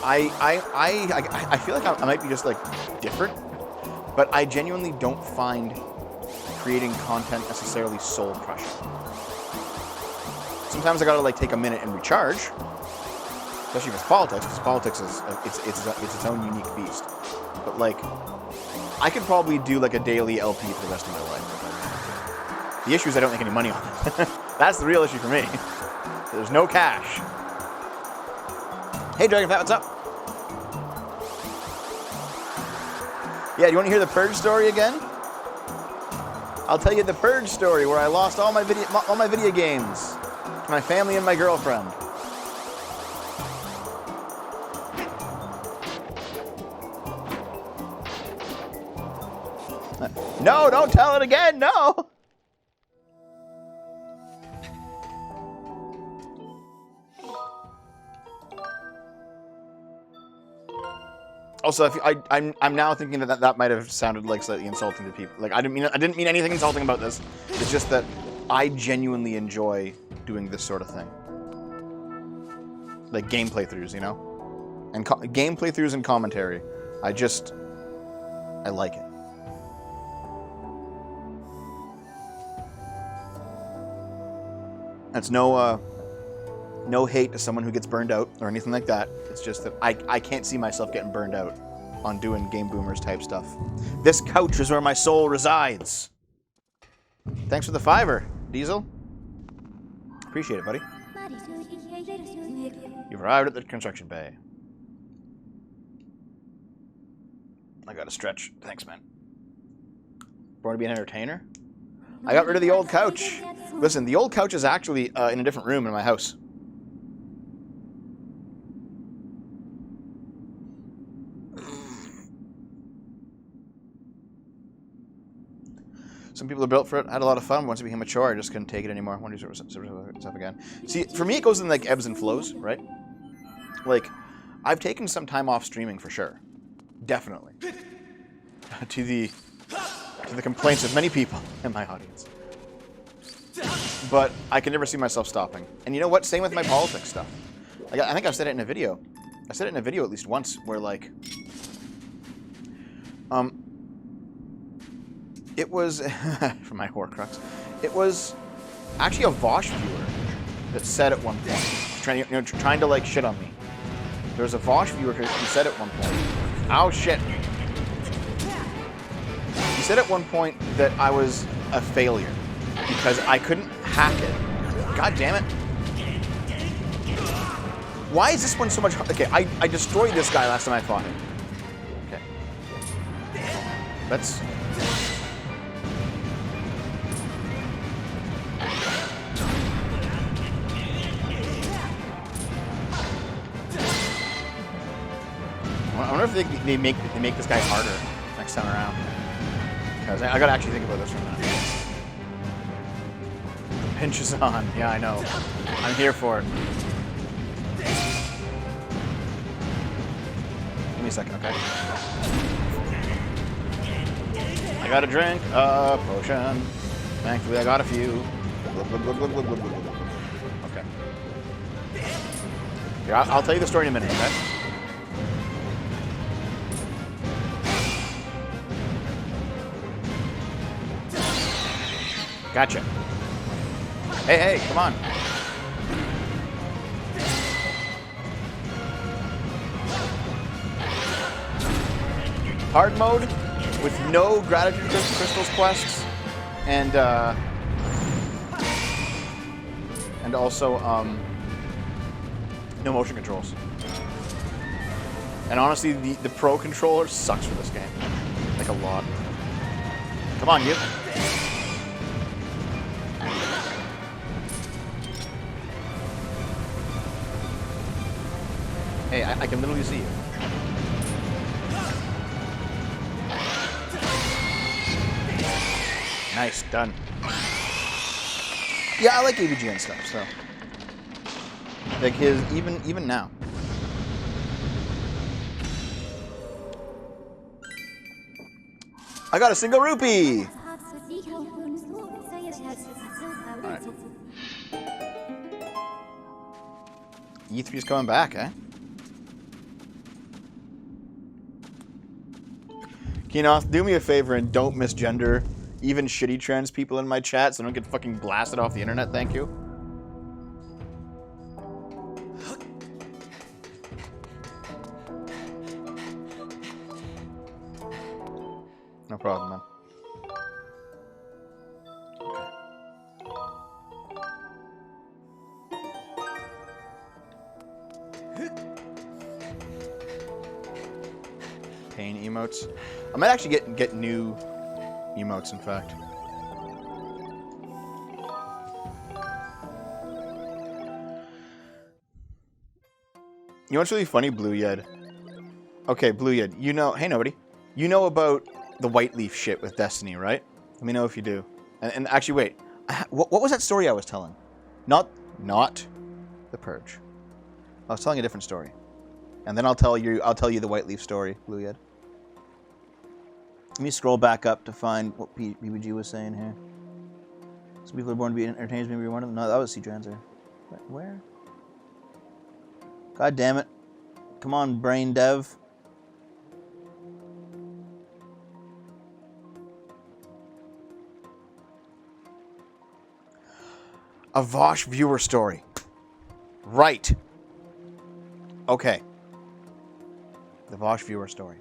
I feel like I might be just like different, but I genuinely don't find creating content necessarily soul crushing. Sometimes I gotta like take a minute and recharge. Especially if it's politics, because politics is its own unique beast. But like, I could probably do like a daily LP for the rest of my life. The issue is I don't make any money on it. That's the real issue for me. There's no cash. Hey, Dragonfat, what's up? Yeah, do you want to hear the Purge story again? I'll tell you the Purge story where I lost all my video games to my family and my girlfriend. No, don't tell it again, no! Also, I'm now thinking that might have sounded like slightly insulting to people. Like I didn't mean anything insulting about this. It's just that I genuinely enjoy doing this sort of thing, like game playthroughs, you know. And game playthroughs and commentary. I like it. That's no hate to someone who gets burned out or anything like that. It's just that I can't see myself getting burned out on doing Game Boomers type stuff. This couch is where my soul resides. Thanks for the $5, Diesel. Appreciate it, buddy. You've arrived at the construction bay. I gotta stretch. Thanks, man. Born to be an entertainer? I got rid of the old couch. Listen, the old couch is actually in a different room in my house. Some people are built for it. I had a lot of fun. Once it became a chore, I just couldn't take it anymore. I want to do stuff again. See, for me, it goes in like ebbs and flows, right? Like, I've taken some time off streaming for sure, definitely. to the complaints of many people in my audience. But I can never see myself stopping. And you know what? Same with my politics stuff. Like, I think I've said it in a video. I said it in a video at least once, where like, it was, for my Horcrux, it was actually a Vosh viewer that said at one point, trying to like shit on me. There was a Vosh viewer who said at one point, "Oh shit." He said at one point that I was a failure because I couldn't hack it. God damn it. Why is this one so much hard? Okay, I destroyed this guy last time I fought him. Okay. Let's... I wonder if they make this guy harder next time around. Because I gotta actually think about this for a minute. The pinch is on. Yeah, I know. I'm here for it. Give me a second, okay? I got a drink, a potion. Thankfully, I got a few. Okay. Here, I'll tell you the story in a minute, okay? Gotcha. Hey, come on. Hard mode with no gratitude crystals quests and also no motion controls. And honestly, the pro controller sucks for this game, like a lot. Come on, you. Hey, I can literally see you. Nice, done. Yeah, I like AVG and stuff, so. Like his, even now. I got a single rupee! Alright. E3's coming back, eh? Keenoth, do me a favor and don't misgender even shitty trans people in my chat so I don't get fucking blasted off the internet, thank you. No problem, man. Pain emotes. I might actually get new emotes, in fact. You know what's really funny, Blue Yed? Okay, Blue Yed, you know... Hey, nobody. You know about the white leaf shit with Destiny, right? Let me know if you do. And actually, wait. What was that story I was telling? Not The Purge. I was telling a different story. And then I'll tell you the white leaf story, Blue Yed. Let me scroll back up to find what BBG was saying here. Some people are born to be entertainers, maybe you're one of them. No, that was C-Transer. Where? God damn it. Come on, brain dev. A Vosh viewer story. Right. Okay. The Vosh viewer story.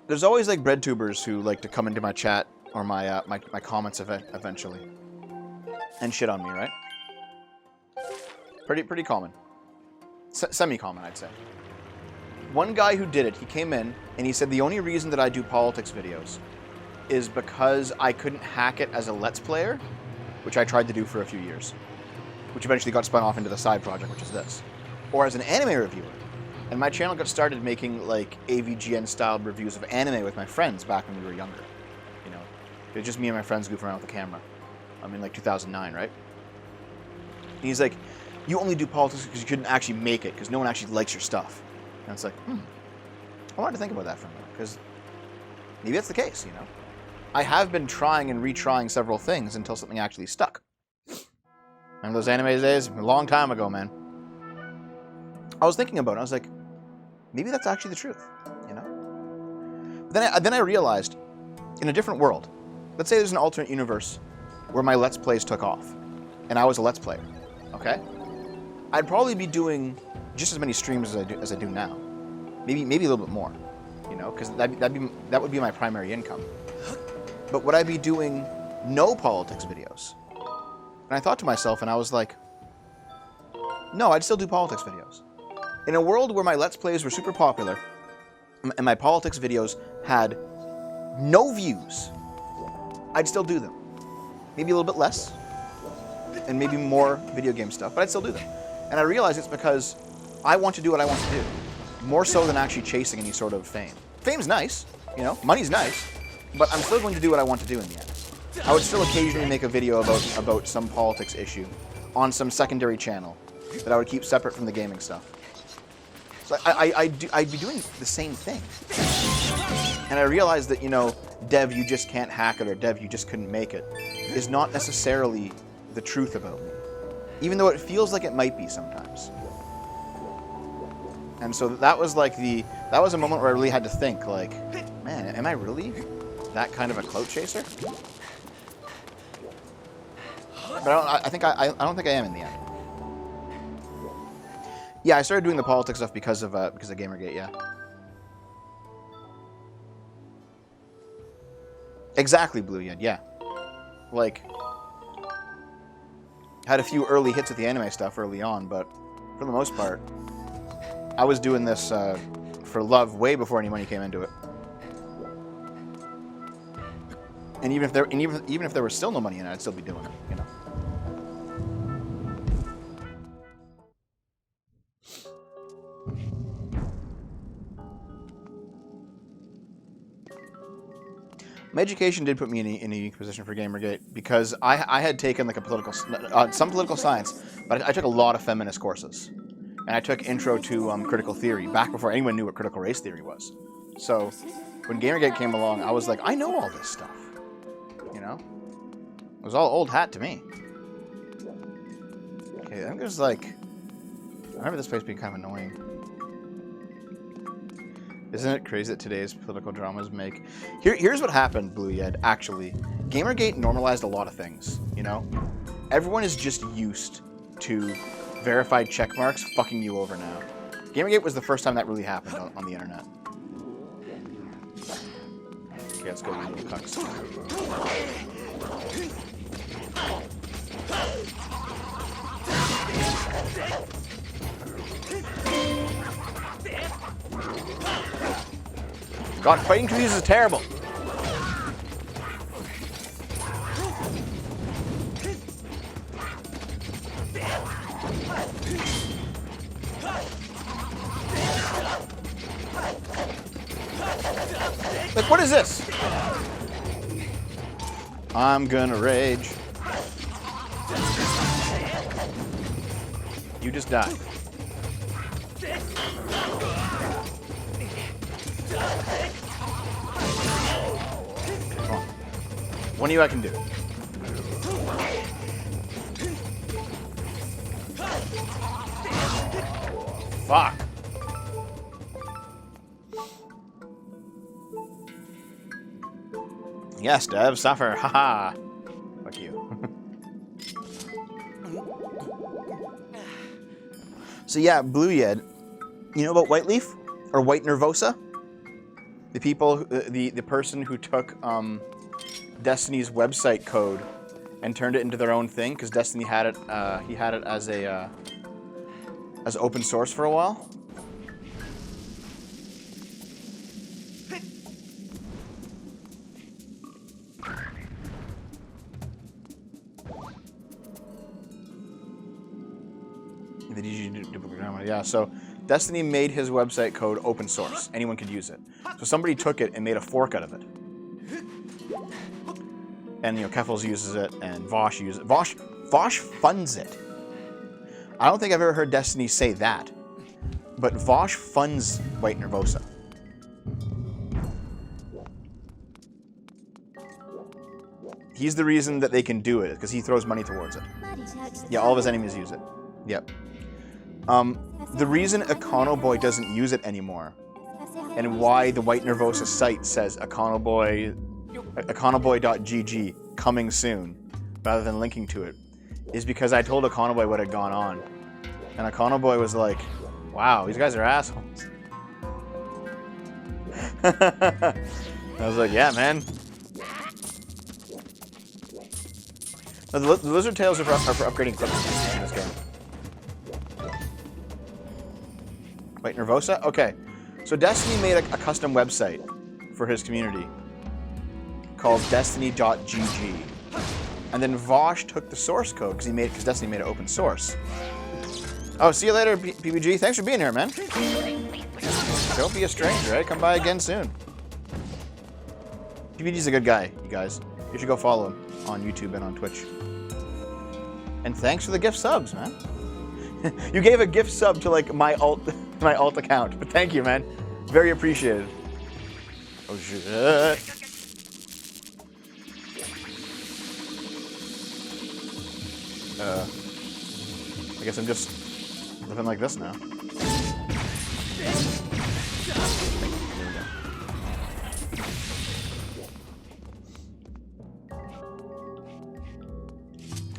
There's always like bread tubers who like to come into my chat or my my comments eventually and shit on me, right? Pretty common. Semi-common, I'd say. One guy who did it, he came in and he said the only reason that I do politics videos is because I couldn't hack it as a Let's Player, which I tried to do for a few years, which eventually got spun off into the side project, which is this, or as an anime reviewer. And my channel got started making like AVGN-styled reviews of anime with my friends back when we were younger. You know, it was just me and my friends goofing around with the camera. I mean, like 2009, right? And he's like, you only do politics because you couldn't actually make it, because no one actually likes your stuff. And it's like, I wanted to think about that for a minute, because maybe that's the case, you know? I have been trying and retrying several things until something actually stuck. Remember those anime days? A long time ago, man. I was thinking about it. I was like, maybe that's actually the truth, you know? But then I realized, in a different world, let's say there's an alternate universe where my Let's Plays took off, and I was a Let's Player, okay? I'd probably be doing just as many streams as I do now. Maybe a little bit more, you know, because that would be my primary income. But would I be doing no politics videos? And I thought to myself, and I was like, no, I'd still do politics videos. In a world where my Let's Plays were super popular, and my politics videos had no views, I'd still do them. Maybe a little bit less, and maybe more video game stuff, but I'd still do them. And I realized it's because I want to do what I want to do, more so than actually chasing any sort of fame. Fame's nice, you know, money's nice, but I'm still going to do what I want to do in the end. I would still occasionally make a video about some politics issue on some secondary channel that I would keep separate from the gaming stuff. So I'd be doing the same thing. And I realized that, you know, Dev, you just can't hack it, or Dev, you just couldn't make it, is not necessarily the truth about me. Even though it feels like it might be sometimes. And so that was like that was a moment where I really had to think, like, man, am I really that kind of a clout chaser? But I don't think I am in the end. Yeah, I started doing the politics stuff because of Gamergate, yeah. Exactly, Blue Yed, yeah. Like, had a few early hits with the anime stuff early on, but for the most part, I was doing this for love way before any money came into it. And even if there was still no money in it, I'd still be doing it, you know. My education did put me in a unique position for Gamergate because I had taken like some political science, but I took a lot of feminist courses, and I took Intro to Critical Theory back before anyone knew what critical race theory was. So when Gamergate came along, I was like, I know all this stuff, you know. It was all old hat to me. Okay, I think there's like, I remember this place being kind of annoying. Isn't it crazy that today's political dramas make... Here's what happened, Blue Yed, actually. Gamergate normalized a lot of things, you know? Everyone is just used to verified check marks fucking you over now. Gamergate was the first time that really happened on the internet. Okay, let's go, you little cucks. God, fighting trees is terrible. Like, what is this? I'm gonna rage. You just died. Come on. One of you I can do. fuck? Yes, Dev, suffer. Haha. Fuck you. So yeah, Blue Yed. You know about Whiteleaf? Or White Nervosa? The people, the person who took Destiny's website code and turned it into their own thing because Destiny had it. He had it as open source for a while. Yeah, so Destiny made his website code open source. Anyone could use it. So somebody took it and made a fork out of it. And, Keffels uses it, and Vosh uses it. Vosh funds it. I don't think I've ever heard Destiny say that. But Vosh funds White Nervosa. He's the reason that they can do it, because he throws money towards it. Yeah, all of his enemies use it. Yep. The reason Econoboy doesn't use it anymore, and why the White Nervosa site says Econoboy.gg coming soon, rather than linking to it, is because I told Econoboy what had gone on. And Econoboy was like, wow, these guys are assholes. I was like, yeah, man. The lizard tails are for upgrading equipment in this game. Wait, Nervosa? Okay. So Destiny made a custom website for his community called destiny.gg. And then Vosh took the source code because Destiny made it open source. Oh, see you later, PBG. Thanks for being here, man. Don't be a stranger, right? Come by again soon. PBG's a good guy, you guys. You should go follow him on YouTube and on Twitch. And thanks for the gift subs, man. You gave a gift sub to like my alt account, but thank you, man. Very appreciated. Oh shit. I guess I'm just living like this now.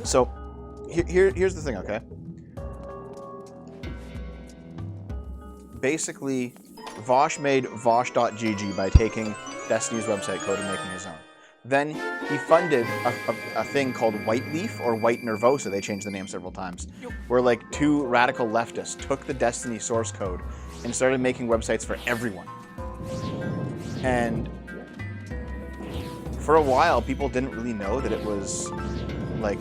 So, here's the thing, okay? Basically, Vosh made Vosh.gg by taking Destiny's website code and making his own. Then he funded a thing called Whiteleaf or White Nervosa, they changed the name several times, where like two radical leftists took the Destiny source code and started making websites for everyone. And for a while, people didn't really know that it was like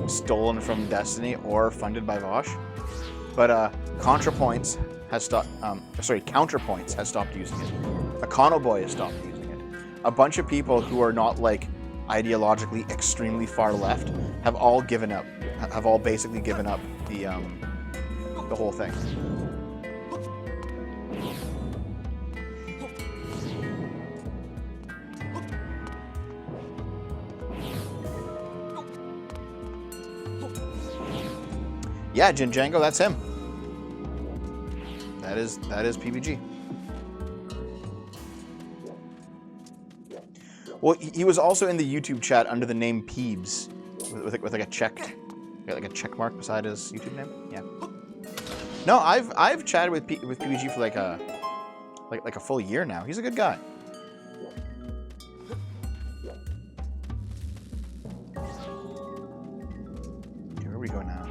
stolen from Destiny or funded by Vosh. But ContraPoints has stopped. Counterpoints has stopped using it. Econoboy has stopped using it. A bunch of people who are not like ideologically extremely far left have all given up. Have all basically given up the whole thing. Yeah, Jinjango, that's him. That is PBG. Well, he was also in the YouTube chat under the name Peebs, with like a check mark beside his YouTube name. Yeah. No, I've chatted with PBG for like a full year now. He's a good guy. Okay, where we go now?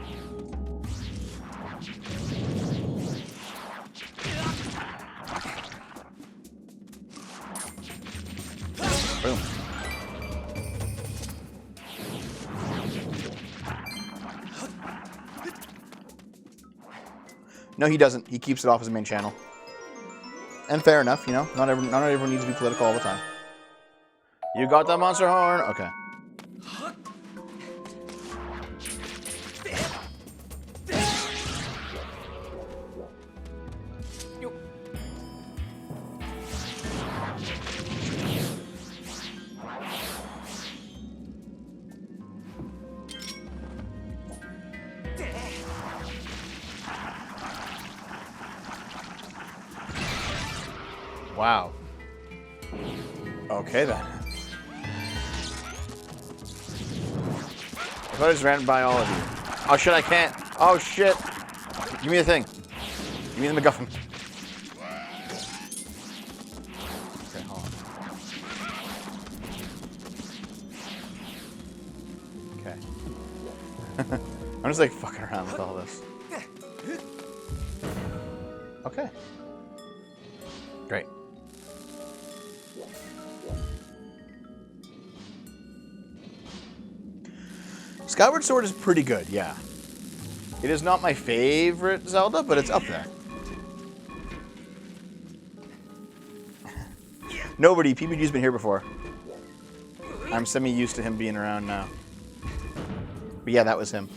Boom. No, he doesn't. He keeps it off his main channel. And fair enough, you know. Not everyone needs to be political all the time. You got that monster horn? Okay. Wow. Okay then. I thought I just ran by all of you. Oh shit, I can't. Oh shit. Give me the thing. Give me the MacGuffin. Okay, hold on. Okay. I'm just like fucking around with all this. Okay. Great. Skyward Sword is pretty good, yeah. It is not my favorite Zelda, but it's up there. Nobody, PPG's been here before. I'm semi-used to him being around now. But yeah, that was him.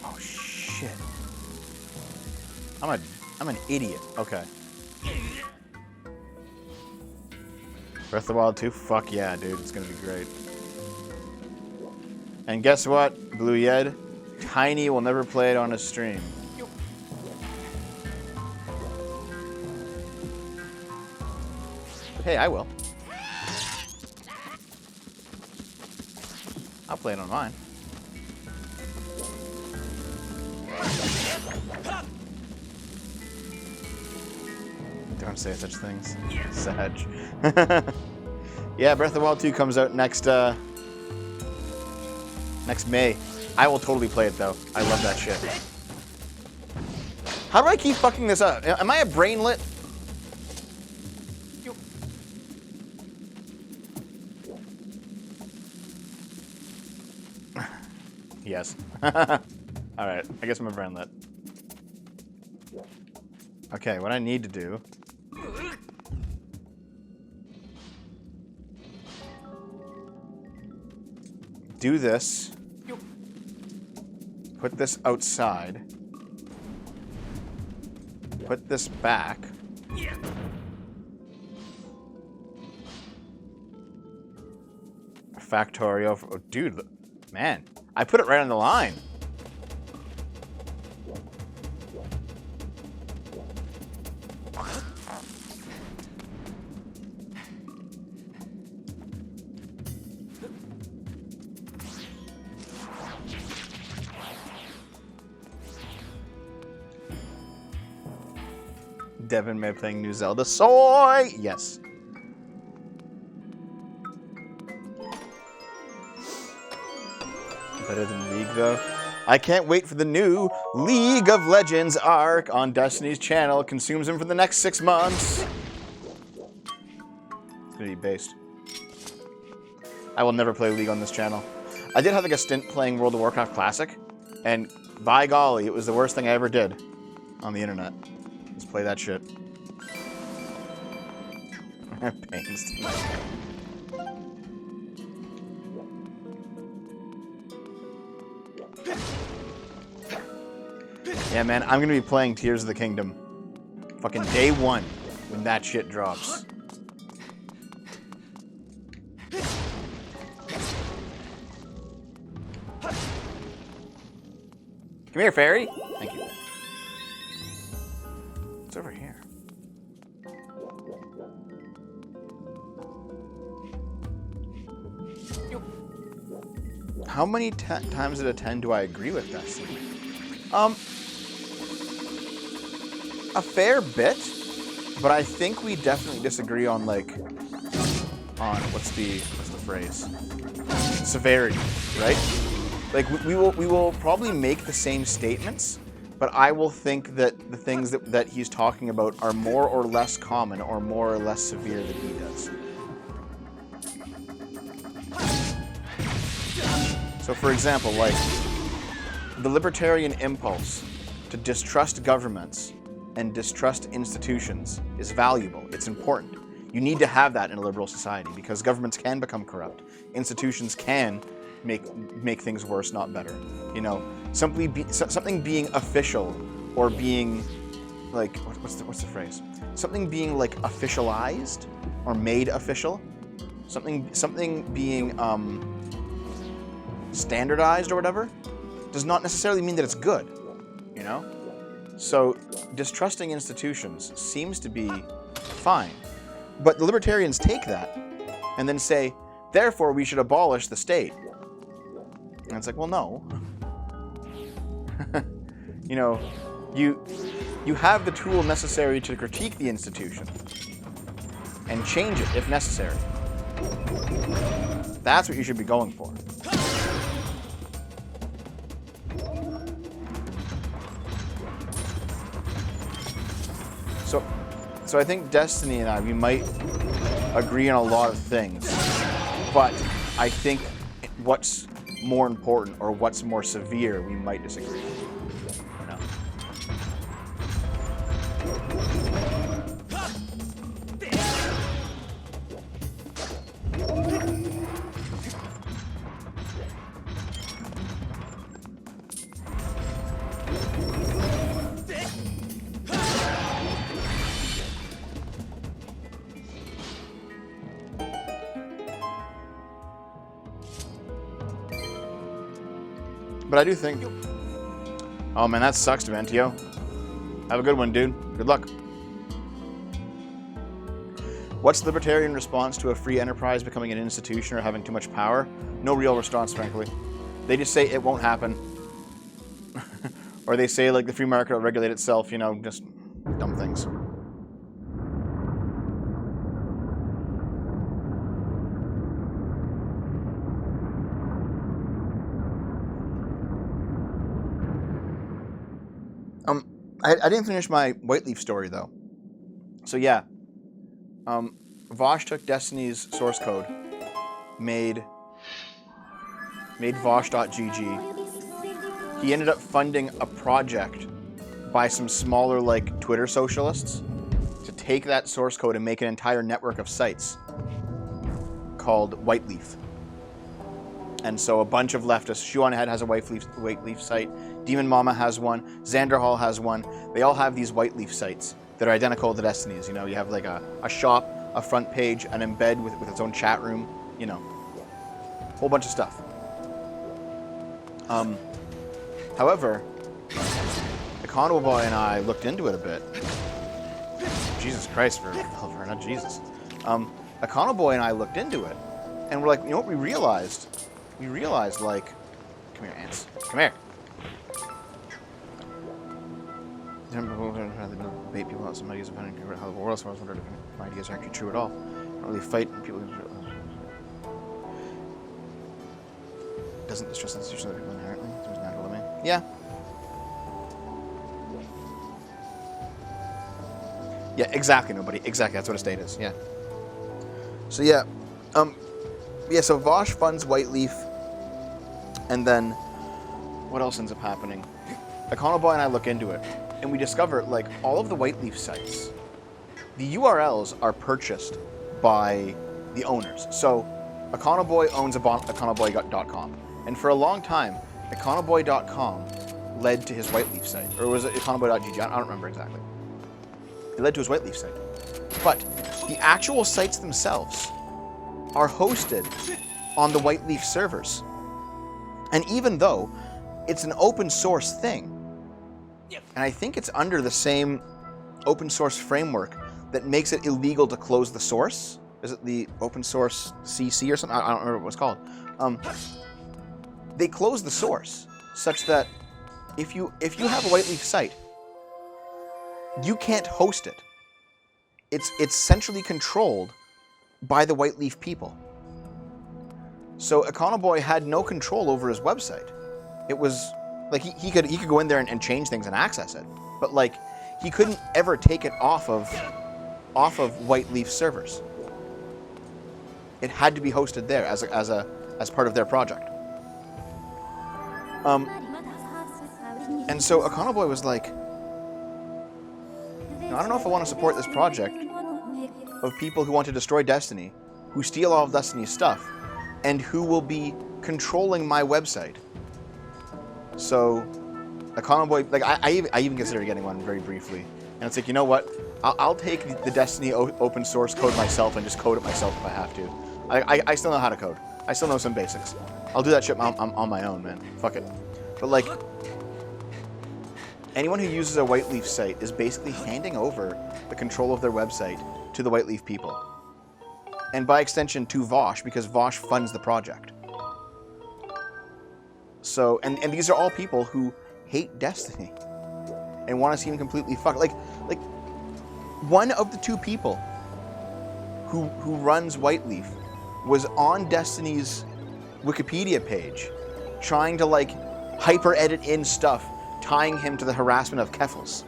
Oh shit. I'm an idiot. Okay. Breath of the Wild 2? Fuck yeah, dude. It's gonna be great. And guess what, Blue Yed? Tiny will never play it on his stream. But hey, I will. I'll play it on mine. Don't say such things. Sag. Yeah, Breath of the Wild 2 comes out next May. I will totally play it though. I love that shit. How do I keep fucking this up? Am I a brainlet? Yes. Alright, I guess I'm a brainlet. Okay, what I need to do... do this. Put this outside. Put this back. Factorio. Oh, dude, man. I put it right on the line. Devin May playing new Zelda. Soy! Yes. Better than League, though. I can't wait for the new League of Legends arc on Destiny's channel. Consumes him for the next 6 months. It's gonna be based. I will never play League on this channel. I did have like a stint playing World of Warcraft Classic, and by golly, it was the worst thing I ever did on the internet. Let's play that shit. Pains tonight. Yeah, man, I'm gonna be playing Tears of the Kingdom. Fucking day one when that shit drops. Come here, fairy. Thank you. It's over here. How many times out of 10 do I agree with Destiny? A fair bit, but I think we definitely disagree on what's the phrase? Severity, right? Like we will probably make the same statements, but I will think that the things that he's talking about are more or less common or more or less severe than he does. So for example, like the libertarian impulse to distrust governments and distrust institutions is valuable. It's important. You need to have that in a liberal society because governments can become corrupt. Institutions can make things worse, not better. You know, something being official or being like what's the phrase? Something being like officialized or made official. Something being standardized or whatever does not necessarily mean that it's good. You know, So distrusting institutions seems to be fine. But the libertarians take that and then say, therefore we should abolish the state. And it's like, well, no. You know, you have the tool necessary to critique the institution and change it if necessary. That's what you should be going for. So I think Destiny and I, we might agree on a lot of things, but I think what's more important or what's more severe, we might disagree. No. But I do think... Oh man, that sucks, Ventio. Have a good one, dude. Good luck. What's the libertarian response to a free enterprise becoming an institution or having too much power? No real response, frankly. They just say it won't happen. Or they say, like, the free market will regulate itself, you know, just dumb things. I didn't finish my White Leaf story, though. So, yeah. Vosh took Destiny's source code, made Vosh.gg. He ended up funding a project by some smaller, like, Twitter socialists to take that source code and make an entire network of sites called White Leaf. And so a bunch of leftists, Shoe on Head has a White Leaf site, Demon Mama has one, Xander Hall has one. They all have these White Leaf sites that are identical to Destiny's. You know, you have like a shop, a front page, an embed with its own chat room, you know, whole bunch of stuff. However, Econo Boy and I looked into it a bit. Jesus Christ, for not Jesus. Econo Boy and I looked into it, and we're like, you know what we realized? We realized, like, come here, ants, come here. Debate people about some ideas of how the world. So I was wondering if my ideas are actually true at all. I don't really fight and people. Doesn't distrust institutions of people inherently? There's natural living. Yeah. Yeah, exactly. Nobody. Exactly. That's what a state is. Yeah. So yeah, yeah. So Vosh funds White Leaf, and then what else ends up happening? Econo Boy and I look into it. And we discover, like, all of the White Leaf sites, the URLs are purchased by the owners. So, Econoboy owns econoboy.com. And for a long time, econoboy.com led to his White Leaf site. Or was it econoboy.gg? I don't remember exactly. It led to his White Leaf site. But the actual sites themselves are hosted on the White Leaf servers. And even though it's an open source thing, and I think it's under the same open source framework that makes it illegal to close the source. Is it the open source CC or something? I don't remember what it's called. They close the source such that if you have a White Leaf site, you can't host it. It's centrally controlled by the White Leaf people. So Econo Boy had no control over his website. It was like he could go in there and change things and access it, but like he couldn't ever take it off of White Leaf servers. It had to be hosted there as part of their project. And so Econo Boy was like, I don't know if I want to support this project of people who want to destroy Destiny, who steal all of Destiny's stuff, and who will be controlling my website. So, Econo Boy, like I even considered getting one very briefly, and it's like, you know what? I'll take the Destiny open source code myself and just code it myself if I have to. I still know how to code. I still know some basics. I'll do that shit on my own, man. Fuck it. But like, Anyone who uses a Whiteleaf site is basically handing over the control of their website to the Whiteleaf people. And by extension to Vosh, because Vosh funds the project. So, and these are all people who hate Destiny and want to see him completely fucked. Like one of the two people who runs Whiteleaf was on Destiny's Wikipedia page trying to like hyper edit in stuff tying him to the harassment of Keffels.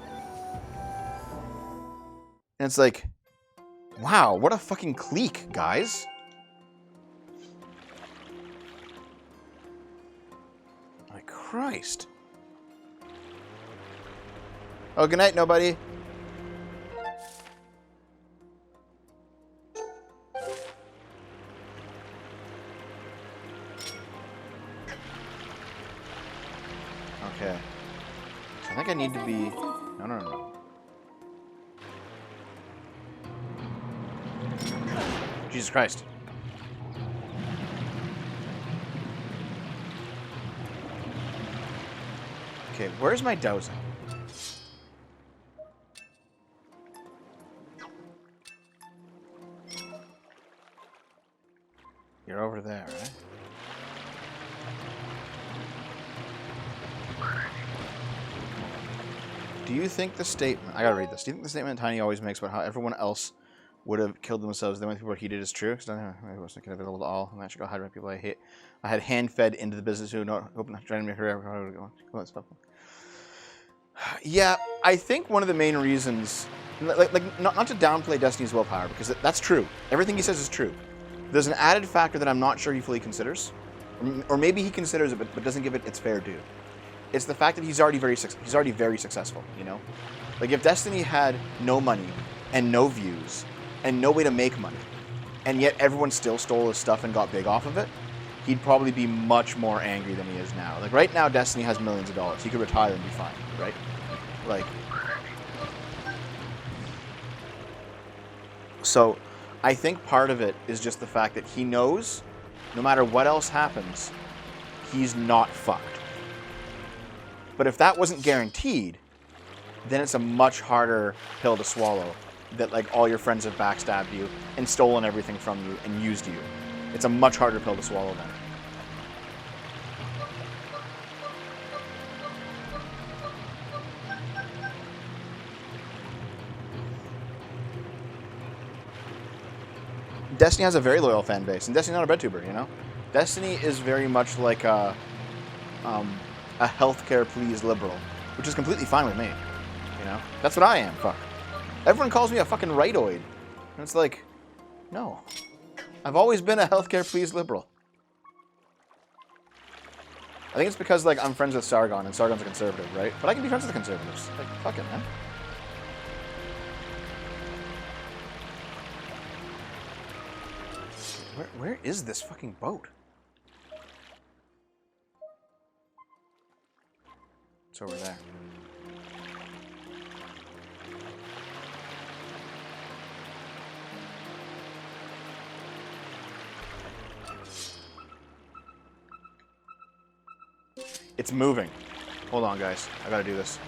And it's like, wow, what a fucking clique, guys. My Christ. Oh, good night, nobody. Okay. So I think I need to be... No. Jesus Christ. Okay, where's my dowsing? You're over there, right? Do you think the statement... I gotta read this. Do you think the statement Tiny always makes about how everyone else would have killed themselves then when people were heated is true? Because I wasn't available to all. I'm actually going to hide people I hate. I had hand-fed into the business who don't open to trying to make her stuff. Yeah, I think one of the main reasons... not to downplay Destiny's willpower, because that's true. Everything he says is true. There's an added factor that I'm not sure he fully considers. Or maybe he considers it, but doesn't give it its fair due. It's the fact that he's already very successful, you know? Like, if Destiny had no money and no views and no way to make money, and yet everyone still stole his stuff and got big off of it, he'd probably be much more angry than he is now. Like, right now, Destiny has millions of dollars. He could retire and be fine, right? Like... So, I think part of it is just the fact that he knows, no matter what else happens, he's not fucked. But if that wasn't guaranteed, then it's a much harder pill to swallow that like all your friends have backstabbed you and stolen everything from you and used you. It's a much harder pill to swallow then. Destiny has a very loyal fan base, and Destiny's not a BedTuber, you know? Destiny is very much like a healthcare please liberal, which is completely fine with me, you know? That's what I am, fuck. Everyone calls me a fucking rightoid, and it's like, no. I've always been a healthcare please liberal. I think it's because, like, I'm friends with Sargon, and Sargon's a conservative, right? But I can be friends with the conservatives. Like, fuck it, man. Where is this fucking boat? It's over there. It's moving. Hold on, guys. I gotta do this.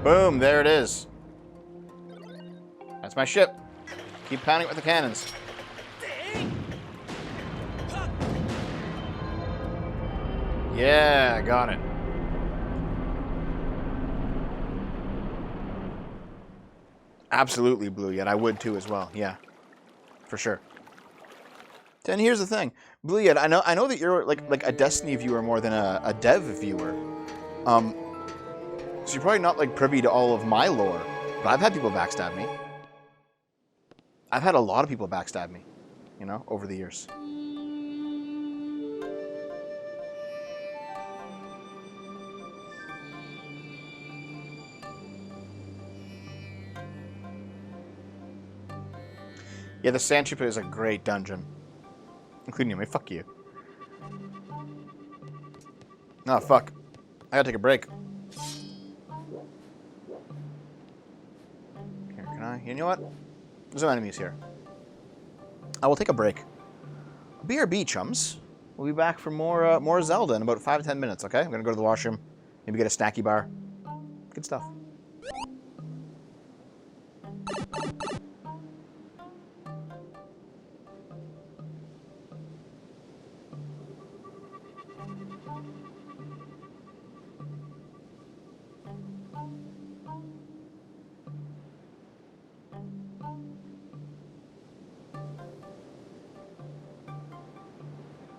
Boom, there it is. That's my ship. Keep pounding it with the cannons. Yeah, got it. Absolutely, Blue Yet. I would too as well. Yeah, for sure. And here's the thing, Blue Yet. I know that you're like a Destiny viewer more than a dev viewer. So you're probably not like privy to all of my lore, but I've had people backstab me. I've had a lot of people backstab me, you know, over the years. Yeah, the Sand Ship is a great dungeon. Including you, mate. Fuck you. Oh, fuck. I gotta take a break. Here, can I? You know what? There's no enemies here. I will take a break. BRB, chums. We'll be back for more Zelda in about 5 to 10 minutes, okay? I'm going to go to the washroom, maybe get a snacky bar. Good stuff.